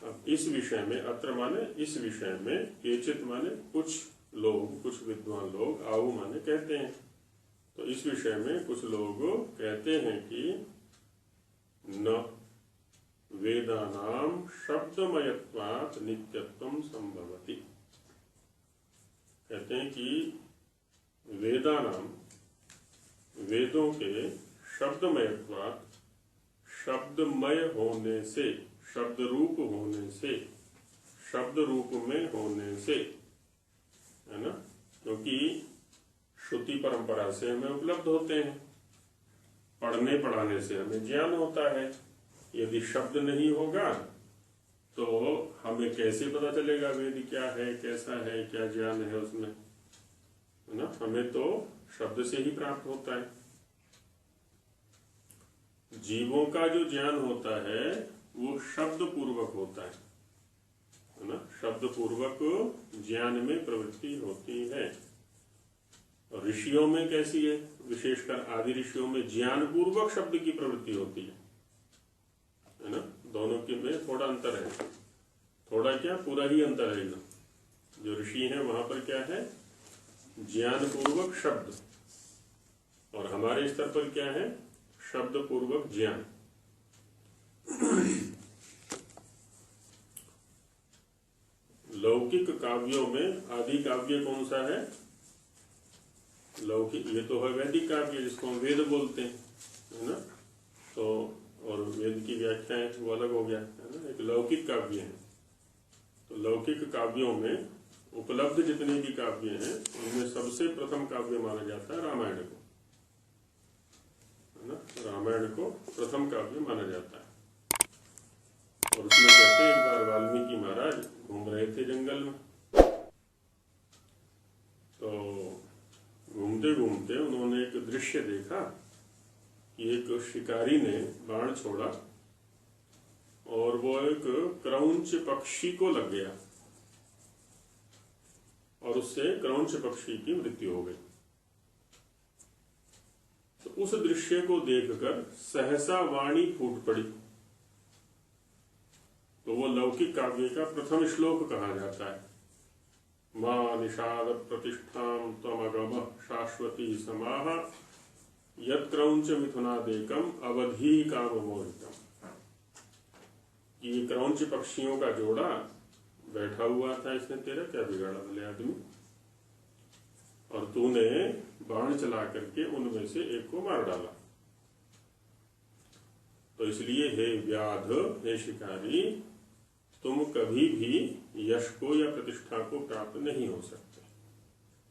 अब इस विषय में, अत्र माने इस विषय में, केचित माने कुछ लोग, कुछ विद्वान लोग, आहु माने कहते हैं। तो इस विषय में कुछ लोग कहते हैं कि न वेदानाम शब्दमयत्वात् नित्यत्वं संभवति। कहते हैं कि वेदानाम, वेदों के शब्दमयत्वात्, शब्दमय होने से, शब्द रूप होने से, शब्द रूप में होने से, है ना। क्योंकि श्रुति परंपरा से हमें उपलब्ध होते हैं, पढ़ने पढ़ाने से हमें ज्ञान होता है। यदि शब्द नहीं होगा तो हमें कैसे पता चलेगा वेद क्या है, कैसा है, क्या ज्ञान है उसमें, है ना। हमें तो शब्द से ही प्राप्त होता है। जीवों का जो ज्ञान होता है वो शब्द पूर्वक होता है ना। शब्द पूर्वक ज्ञान में प्रवृत्ति होती है। और ऋषियों में कैसी है? विशेषकर आदि ऋषियों में ज्ञान पूर्वक शब्द की प्रवृत्ति होती है ना। दोनों के में थोड़ा अंतर है, थोड़ा क्या, पूरा ही अंतर है एकदम। जो ऋषि है वहां पर क्या है, ज्ञान पूर्वक शब्द, और हमारे स्तर पर क्या है, शब्द पूर्वक ज्ञान। लौकिक काव्यों में आदि काव्य कौन सा है? लौकिक, ये तो है वैदिक काव्य जिसको हम वेद बोलते हैं, है ना। तो और वेद की व्याख्याएं वो अलग हो गया, है ना। एक लौकिक काव्य है। तो लौकिक काव्यों में उपलब्ध जितने भी काव्य हैं उनमें सबसे प्रथम काव्य माना जाता है रामायण को, है ना। रामायण को प्रथम काव्य माना जाता है। और उसमें कहते हैं, एक बार वाल्मीकि महाराज घूम रहे थे जंगल में, तो घूमते घूमते उन्होंने एक दृश्य देखा एक शिकारी ने बाण छोड़ा और वो एक क्रौंच पक्षी को लग गया और उससे क्रौंच पक्षी की मृत्यु हो गई। तो उस दृश्य को देखकर सहसा वाणी फूट पड़ी। तो वो लौकिक काव्य का प्रथम श्लोक कहा जाता है। मां निषाद प्रतिष्ठाम त्वमगम शाश्वती समाह यत् क्रौंच मिथुनादेकम अवधि काममोहितम। ये क्रौंच पक्षियों का जोड़ा बैठा हुआ था, इसने तेरा क्या बिगाड़ा भले आदमी, और तूने बाण चला करके उनमें से एक को मार डाला। तो इसलिए हे व्याध, हे शिकारी, तुम कभी भी यश को या प्रतिष्ठा को प्राप्त नहीं हो सकते।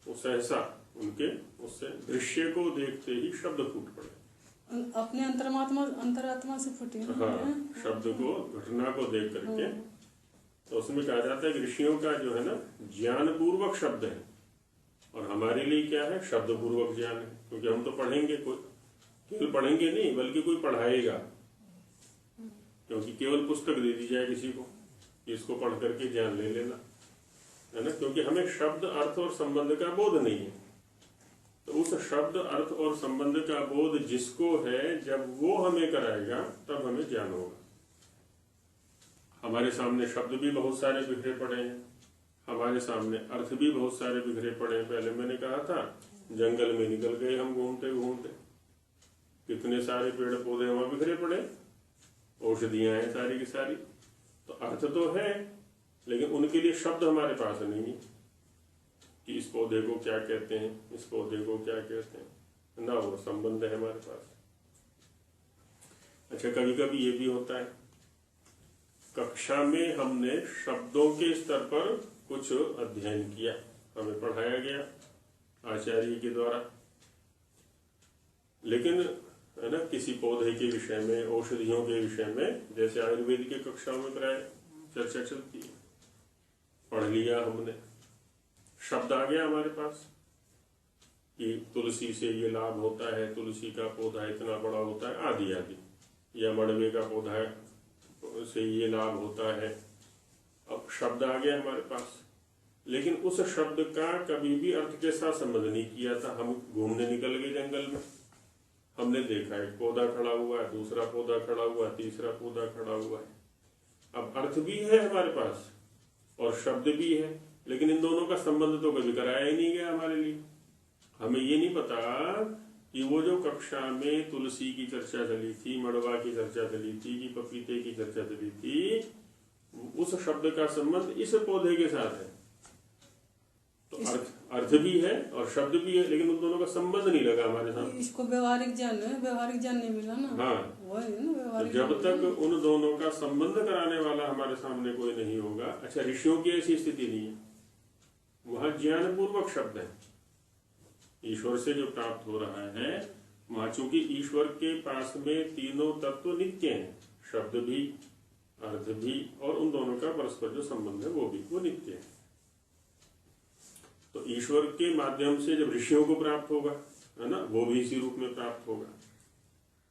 वो सहसा उनके उससे दृश्य को देखते ही शब्द फूट पड़े। अपने अंतरात्मा से फूटे। हाँ, शब्द को, घटना को देख करके। तो उसमें कहा जाता है कि ऋषियों का जो है ना ज्ञान पूर्वक शब्द है और हमारे लिए क्या है, शब्द पूर्वक ज्ञान है। क्योंकि हम तो पढ़ेंगे, कोई केवल पढ़ेंगे नहीं बल्कि कोई पढ़ाएगा। क्योंकि केवल पुस्तक दे दी जाए किसी को, इसको पढ़ करके ज्ञान ले लेना है ना, क्योंकि हमें शब्द अर्थ और संबंध का बोध नहीं है। तो उस शब्द अर्थ और संबंध का बोध जिसको है, जब वो हमें कराएगा तब हमें ज्ञान होगा। हमारे सामने शब्द भी बहुत सारे बिखरे पड़े हैं, हमारे सामने अर्थ भी बहुत सारे बिखरे पड़े हैं। पहले मैंने कहा था जंगल में निकल गए हम घूमते घूमते, कितने सारे पेड़ पौधे वहां बिखरे पड़े, औषधियां हैं सारी की सारी। तो अर्थ तो है लेकिन उनके लिए शब्द हमारे पास नहीं है कि इस पौधे को क्या कहते हैं, इस पौधे को क्या कहते हैं, ना वो संबंध है हमारे पास। अच्छा, कभी कभी ये भी होता है, कक्षा में हमने शब्दों के स्तर पर कुछ अध्ययन किया, हमें पढ़ाया गया आचार्य के द्वारा, लेकिन है ना किसी पौधे के विषय में, औषधियों के विषय में, जैसे आयुर्वेद के कक्षाओं में प्राय चर्चा चलती है, पढ़ लिया हमने, शब्द आ गया हमारे पास कि तुलसी से ये लाभ होता है, तुलसी का पौधा इतना बड़ा होता है, आदि आदि, या मड़वे का पौधा से ये लाभ होता है। अब शब्द आ गया हमारे पास, लेकिन उस शब्द का कभी भी अर्थ के साथ संबंध नहीं किया था। हम घूमने निकल गए जंगल में, हमने देखा एक पौधा खड़ा हुआ है, दूसरा पौधा खड़ा हुआ है, तीसरा पौधा खड़ा हुआ है। अब अर्थ भी है हमारे पास और शब्द भी है, लेकिन इन दोनों का संबंध तो कभी कराया ही नहीं गया हमारे लिए। हमें ये नहीं पता कि वो जो कक्षा में तुलसी की चर्चा चली थी, मड़वा की चर्चा चली थी, कि पपीते की चर्चा चली थी, उस शब्द का संबंध इस पौधे के साथ है। तो अर्थ भी है और शब्द भी है, लेकिन उन दोनों का संबंध नहीं लगा हमारे साथ। इसको व्यवहारिक ज्ञान नहीं मिला ना। हाँ, वो है ना व्यवहारिक। जब तक उन दोनों का संबंध कराने वाला हमारे सामने कोई नहीं होगा। अच्छा, ऋषियों की ऐसी स्थिति नहीं है, वहां ज्ञान पूर्वक शब्द है, ईश्वर से जो प्राप्त हो रहा है। वहां चूंकि ईश्वर के पास में तीनों तत्व नित्य हैं, शब्द भी, अर्थ भी, और उन दोनों का परस्पर जो संबंध है वो भी, वो नित्य है। तो ईश्वर के माध्यम से जब ऋषियों को प्राप्त होगा, है ना, वो भी इसी रूप में प्राप्त होगा।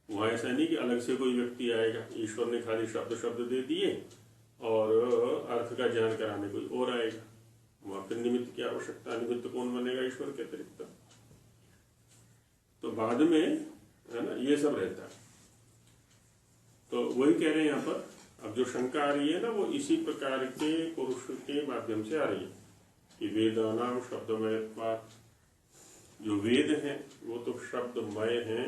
वहां ऐसा नहीं कि अलग से कोई व्यक्ति आएगा, ईश्वर ने खाली शब्द दे दिए और अर्थ का ज्ञान कराने कोई और आएगा। वहां फिर निमित्त की आवश्यकता, निमित्त कौन बनेगा ईश्वर के अतिरिक्त? तो बाद में है ना ये सब रहता है। तो वही कह रहे हैं यहाँ पर। अब जो शंका आ रही है ना, वो इसी प्रकार के पुरुष के माध्यम से आ रही है कि वेदानाम शब्दमयत्वात्, जो वेद हैं वो तो शब्दमय हैं,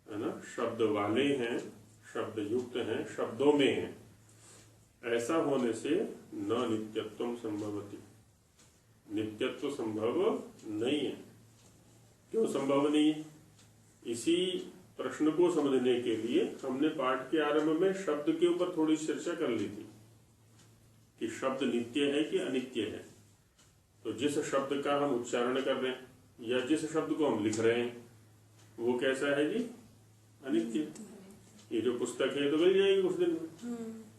है ना, शब्द वाले हैं, शब्द युक्त हैं, शब्दों में हैं। ऐसा होने से न नित्यत्व संभवति, नित्यत्व संभव नहीं है। क्यों संभव नहीं है? इसी प्रश्न को समझने के लिए हमने पाठ के आरंभ में शब्द के ऊपर थोड़ी चर्चा कर ली थी कि शब्द नित्य है कि अनित्य है। तो जिस शब्द का हम उच्चारण कर रहे हैं या जिस शब्द को हम लिख रहे हैं वो कैसा है जी? अनित्य। ये जो पुस्तक है तो गल जाएगी कुछ दिन में,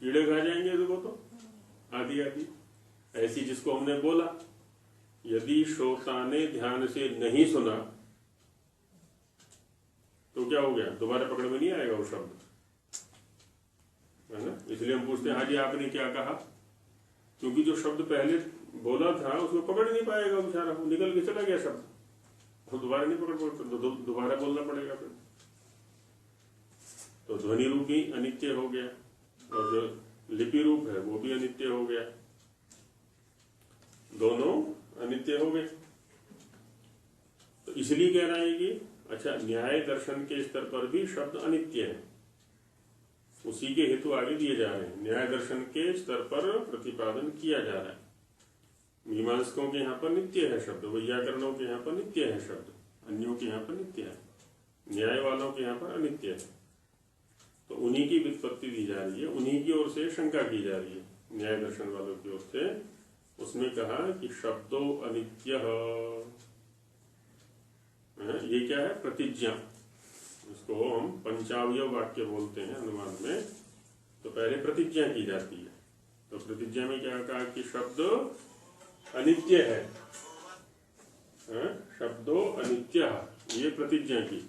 कीड़े खा जाएंगे तो वो तो आदि आदि। ऐसी जिसको हमने बोला, यदि श्रोता ने ध्यान से नहीं सुना तो क्या हो गया, दोबारा पकड़ में नहीं आएगा वो शब्द, है ना। इसलिए हम पूछते हैं हाँ जी आपने क्या कहा, क्योंकि जो शब्द पहले बोला था उसको पकड़ नहीं पाएगा बेचारा, वो निकल के चला गया शब्द, तो दोबारा नहीं पकड़, दोबारा बोलना पड़ेगा फिर। तो ध्वनि रूप भी अनित्य हो गया और जो लिपि रूप है वो भी अनित्य हो गया, दोनों अनित्य हो गए। तो इसलिए कह रहा है कि अच्छा न्याय दर्शन के स्तर पर भी शब्द अनित्य है, उसी के हेतु आगे दिए जा रहे हैं। न्याय दर्शन के स्तर पर प्रतिपादन किया जा रहा है। मीमांसकों के यहाँ पर नित्य है शब्द, वैयाकरणों के यहाँ पर नित्य है शब्द, अन्यों के यहाँ पर नित्य है, न्याय वालों के यहाँ पर अनित्य है। तो उन्हीं की व्युत्पत्ति दी जा रही है, उन्हीं की ओर से शंका की जा रही है न्याय दर्शन वालों की ओर से। उसमें कहा कि शब्दो अनित्य, ये क्या है, प्रतिज्ञा, इसको हम पंचावयव वाक्य बोलते हैं अनुवाद में। तो पहले प्रतिज्ञा की जाती है, तो प्रतिज्ञा में क्या कहा कि शब्द अनित्य है, शब्दो अनित्य, ये प्रतिज्ञा की।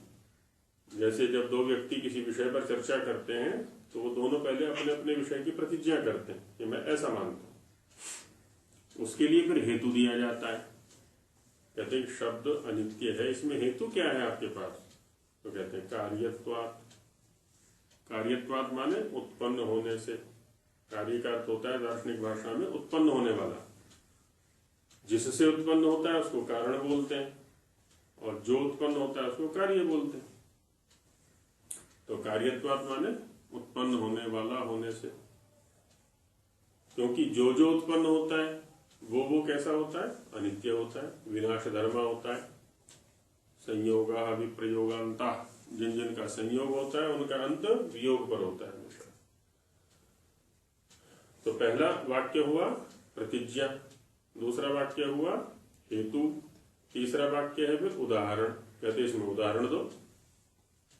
जैसे जब दो व्यक्ति किसी विषय पर चर्चा करते हैं तो वो दोनों पहले अपने अपने विषय की प्रतिज्ञा करते हैं कि मैं ऐसा मानता हूं, उसके लिए फिर हेतु दिया जाता है। कहते हैं शब्द अनित्य है, इसमें हेतु क्या है आपके पास, तो कहते हैं कार्यत्वात्। कार्यत्वात् माने उत्पन्न होने से, कार्य का अर्थ होता है दार्शनिक भाषा में उत्पन्न होने वाला, जिससे उत्पन्न होता है उसको कारण बोलते हैं और जो उत्पन्न होता है उसको कार्य बोलते हैं। तो कार्यत्वात् माने उत्पन्न होने वाला होने से, क्योंकि जो जो उत्पन्न होता है वो कैसा होता है, अनित्य होता है, विनाश धर्म होता है। संयोगा विप्रयोगांता, जिन जिन का संयोग होता है उनका अंत वियोग पर होता है हमेशा। तो पहला वाक्य हुआ प्रतिज्ञा, दूसरा वाक्य हुआ हेतु, तीसरा वाक्य है फिर उदाहरण। कहते इसमें उदाहरण दो,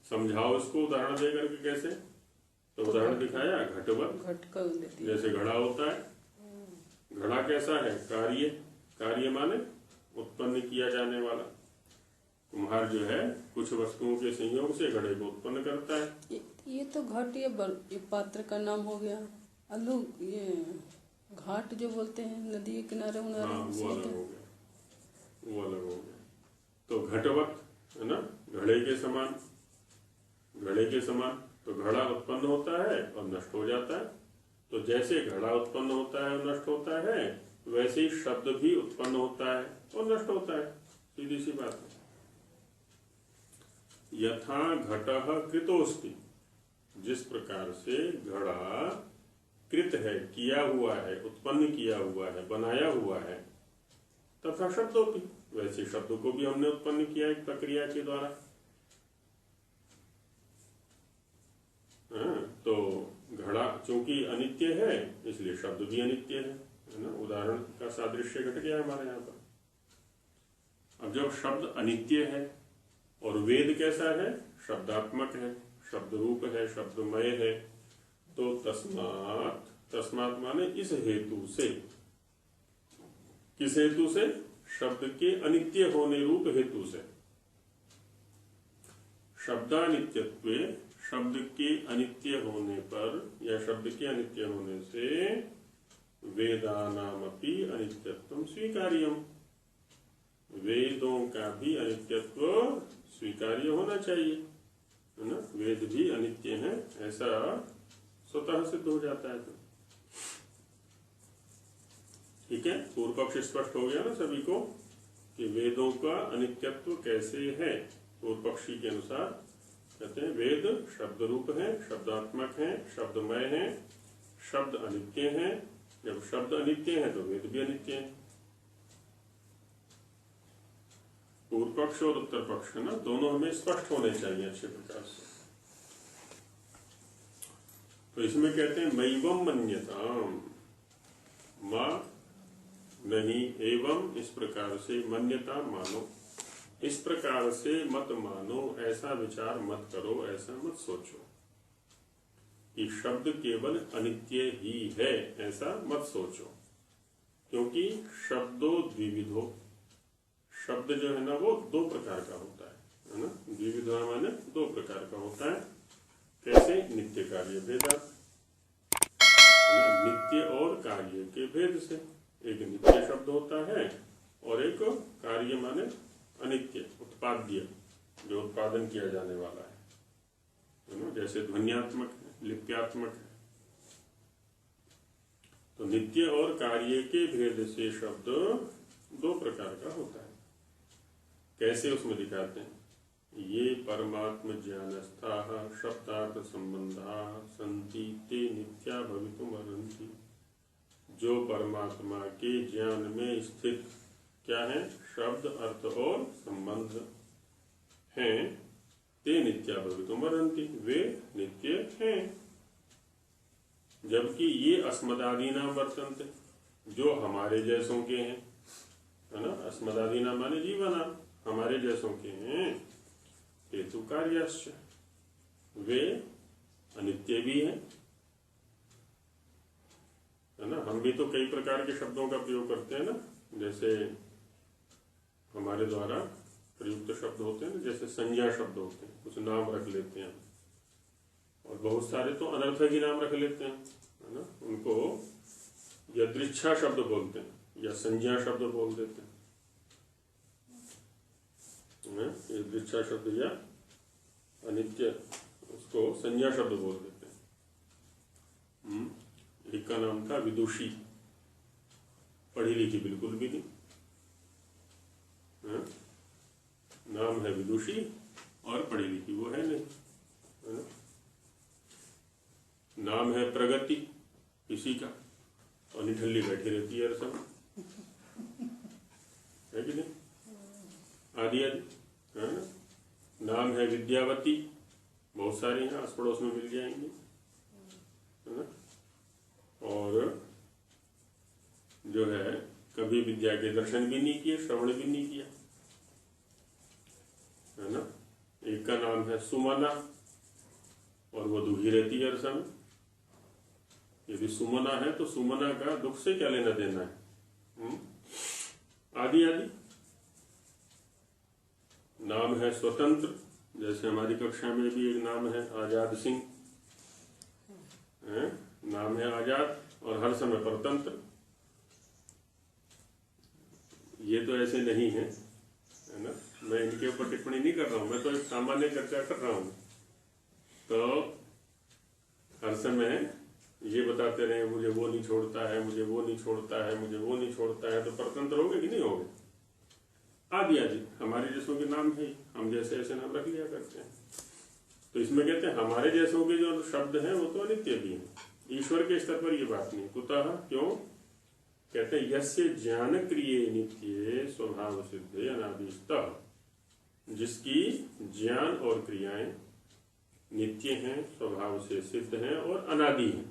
समझाओ इसको उदाहरण दे करके। कैसे, तो उदाहरण दिखाया घटवत, जैसे घड़ा होता है, घड़ा कैसा है, कार्य, कार्य माने उत्पन्न किया जाने वाला। कुम्हार जो है कुछ वस्तुओं के संयोग से घड़े को उत्पन्न करता है। ये तो घट, ये पात्र का नाम हो गया। अलू ये घाट जो बोलते हैं नदी के किनारे उनारे, हाँ वो अलग हो गया, वो अलग हो गया। तो घटवत है ना, घड़े के समान, घड़े के समान। तो घड़ा उत्पन्न होता है और नष्ट हो जाता है। तो जैसे घड़ा उत्पन्न होता है और नष्ट होता है, वैसे ही शब्द भी उत्पन्न होता है और नष्ट होता है, सीधी सी बात है। यथा घटः कृतोस्ति, जिस प्रकार से घड़ा कृत है, किया हुआ है, उत्पन्न किया हुआ है, बनाया हुआ है, तथा शब्दों की, वैसे शब्द को भी हमने उत्पन्न किया एक प्रक्रिया के द्वारा। तो घड़ा चूंकि अनित्य है इसलिए शब्द भी अनित्य है ना। उदाहरण का सादृश्य घट गया हमारे यहाँ पर। अब जब शब्द अनित्य है और वेद कैसा है, शब्दात्मक है, शब्द रूप है, शब्दमय है, तो तस्मात्, तस्मात् माने इस हेतु से, किस हेतु से, शब्द के अनित्य होने रूप हेतु से। शब्दानित्यत्वे, शब्द के अनित्य होने पर या शब्द के अनित्य होने से वेदानामपि अनित्यत्वं स्वीकार्यम्, वेदों का भी अनित्यत्व स्वीकार्य होना चाहिए, है ना। वेद भी अनित्य है ऐसा स्वतः सिद्ध हो जाता है। ठीक है, पूर्व पक्ष स्पष्ट हो गया ना सभी को कि वेदों का अनित्यत्व कैसे है। पूर्व पक्षी के अनुसार कहते हैं वेद शब्द रूप है, शब्दात्मक है, शब्दमय है, शब्द अनित्य है। जब शब्द अनित्य है तो वेद भी अनित्य है। पूर्व पक्ष और उत्तर पक्ष ना दोनों हमें स्पष्ट होने चाहिए अच्छे प्रकार से। तो इसमें कहते हैं मैवम मन्यताम, मां नहीं, एवं इस प्रकार से, मन्यता मानो, इस प्रकार से मत मानो, ऐसा विचार मत करो, ऐसा मत सोचो कि शब्द केवल अनित्य ही है, ऐसा मत सोचो। क्योंकि शब्दो द्विविधो, शब्द जो है ना वो दो प्रकार का होता है ना। द्विविधा माने दो प्रकार का होता है। कैसे? नित्य कार्य भेदात, नित्य और कार्य के भेद से। एक नित्य शब्द होता है और एक कार्य माने अनित्य, उत्पाद्य, जो उत्पादन किया जाने वाला है ना। जैसे ध्वन्यात्मक है, लिप्यात्मक है। तो नित्य और कार्य के भेद से शब्द दो प्रकार का होता है। कैसे उसमें दिखाते हैं? ये परमात्म ज्ञानस्था शब्दार्थ संबंधा संति ते नित्या भवितुम अर्हन्ति। जो परमात्मा के ज्ञान में स्थित क्या है? शब्द, अर्थ और संबंध हैं। ते नित्या भवितुम अर्हन्ति, वे नित्य हैं। जबकि ये अस्मदादि नाम वर्तन्ते, जो हमारे जैसों के हैं, है ना। अस्मदादि नाम माने जीवना, हमारे जैसों के हैं। हेतु कार्याश्च, वे अनित्य भी हैं, है ना। हम भी तो कई प्रकार के शब्दों का प्रयोग करते हैं ना। जैसे हमारे द्वारा प्रयुक्त शब्द होते हैं, जैसे संज्ञा शब्द होते हैं, कुछ नाम रख लेते हैं, और बहुत सारे तो अनर्थ ही नाम रख लेते हैं, है ना। उनको यदृच्छा शब्द बोलते हैं या संज्ञा शब्द बोल देते हैं। यदृच्छा शब्द या अनित्य, उसको संज्ञा शब्द बोल देते हैं। एक का नाम था विदुषी, पढ़ी लिखी बिल्कुल भी नहीं, नाम है विदुषी और पढ़ी लिखी वो है नहीं, है ना। नाम है प्रगति किसी का, और निठल्ली बैठी रहती है हर समय, है कि नहीं, आदि आदि, है ना। नाम है विद्यावती, बहुत सारे यहाँ आस पड़ोस में मिल जाएंगे, है ना। और जो है कभी विद्या के दर्शन भी नहीं किए, श्रवण भी नहीं किया, है ना। एक का नाम है सुमना, और वो दुखी रहती है हर समय। यदि सुमना है तो सुमना का दुख से क्या लेना देना है, आदि आदि। नाम है स्वतंत्र, जैसे हमारी कक्षा में भी एक नाम है आजाद सिंह, नाम है आजाद और हर समय परतंत्र। ये तो ऐसे नहीं है, है ना। मैं इनके ऊपर टिप्पणी नहीं कर रहा हूं, मैं तो एक सामान्य चर्चा कर रहा हूं। तो हर समय ये बताते रहे मुझे वो नहीं छोड़ता है, मुझे वो नहीं छोड़ता है, मुझे वो नहीं छोड़ता है, तो परतंत्र हो गए कि नहीं हो गए, आदि आदि। हमारे जैसों के नाम है, हम जैसे ऐसे नाम रख लिया करते हैं। तो इसमें कहते हैं हमारे जैसों के जो शब्द हैं वो तो अनित्य भी हैं। ईश्वर के स्तर पर ये बात नहीं। कुतः, क्यों? कहते हैं यस्य ज्ञान क्रिये नित्य स्वभाव सिद्ध अनादिस्तः, जिसकी ज्ञान और क्रियाएं नित्य हैं, स्वभाव से सिद्ध हैं और अनादि हैं,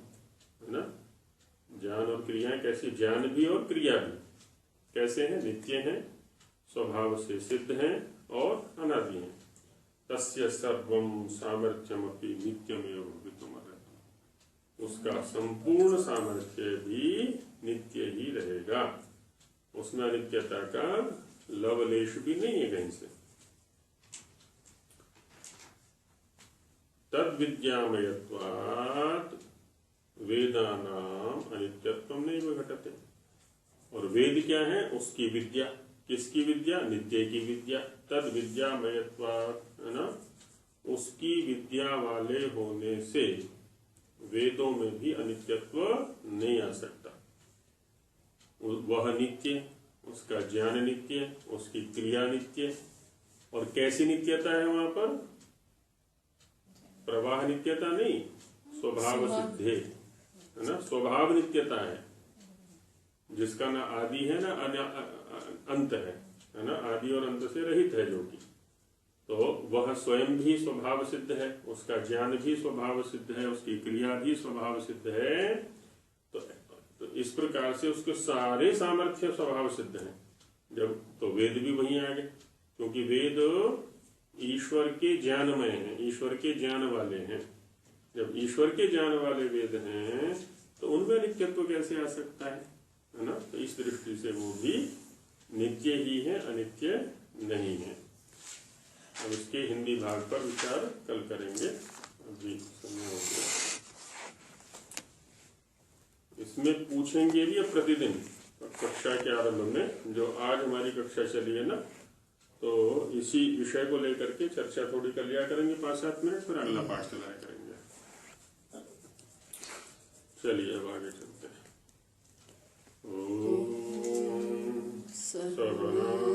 है ना। ज्ञान और क्रियाएं कैसी? ज्ञान भी और क्रिया भी कैसे हैं? नित्य हैं, स्वभाव से सिद्ध हैं और अनादि हैं। तस्य सर्वं सामर्थ्यमपि नित्यमेव भवितुम् अर्हति, उसका संपूर्ण सामर्थ्य भी नित्य ही रहेगा, उसमें अनित्यता का लवलेश भी नहीं है कहीं से। तद विद्यामयत्वात् वेदानाम अनित्यत्वम नैव घटते। और वेद क्या है? उसकी विद्या। किसकी विद्या? नित्य की विद्या। तद विद्यामयत्वात्, है ना, उसकी विद्या वाले होने से वेदों में भी अनित्यत्व नहीं आ सकता। वह नित्य, उसका ज्ञान नित्य, उसकी क्रिया नित्य। और कैसी नित्यता है वहां पर? प्रवाह नित्यता नहीं, स्वभाव सिद्धे, है ना। स्वभाव नित्यता है, जिसका ना आदि है ना अंत है ना। आदि और अंत से रहित है जो कि, तो वह स्वयं भी स्वभाव सिद्ध है, उसका ज्ञान भी स्वभाव सिद्ध है, उसकी क्रिया भी स्वभाव सिद्ध है। तो इस प्रकार से उसके सारे सामर्थ्य स्वभाव सिद्ध हैं। जब तो वेद भी वहीं आ गए, क्योंकि वेद ईश्वर के ज्ञानमय हैं, ईश्वर के ज्ञान वाले हैं। जब ईश्वर के ज्ञान वाले वेद हैं तो उनमें नित्यत्व कैसे आ सकता है ना। तो इस दृष्टि से वो भी नित्य ही है, अनित्य नहीं है। अब इसके हिंदी भाग पर विचार कल करेंगे, अभी समय हो गया। इसमें पूछेंगे भी अब प्रतिदिन कक्षा के आरंभ में, जो आज हमारी कक्षा चली है ना, तो इसी विषय को लेकर के चर्चा थोड़ी कर लिया करेंगे 5-7 मिनट, फिर अगला पाठ चलाया करेंगे। चलिए अब आगे चलते हैं। ओम सहना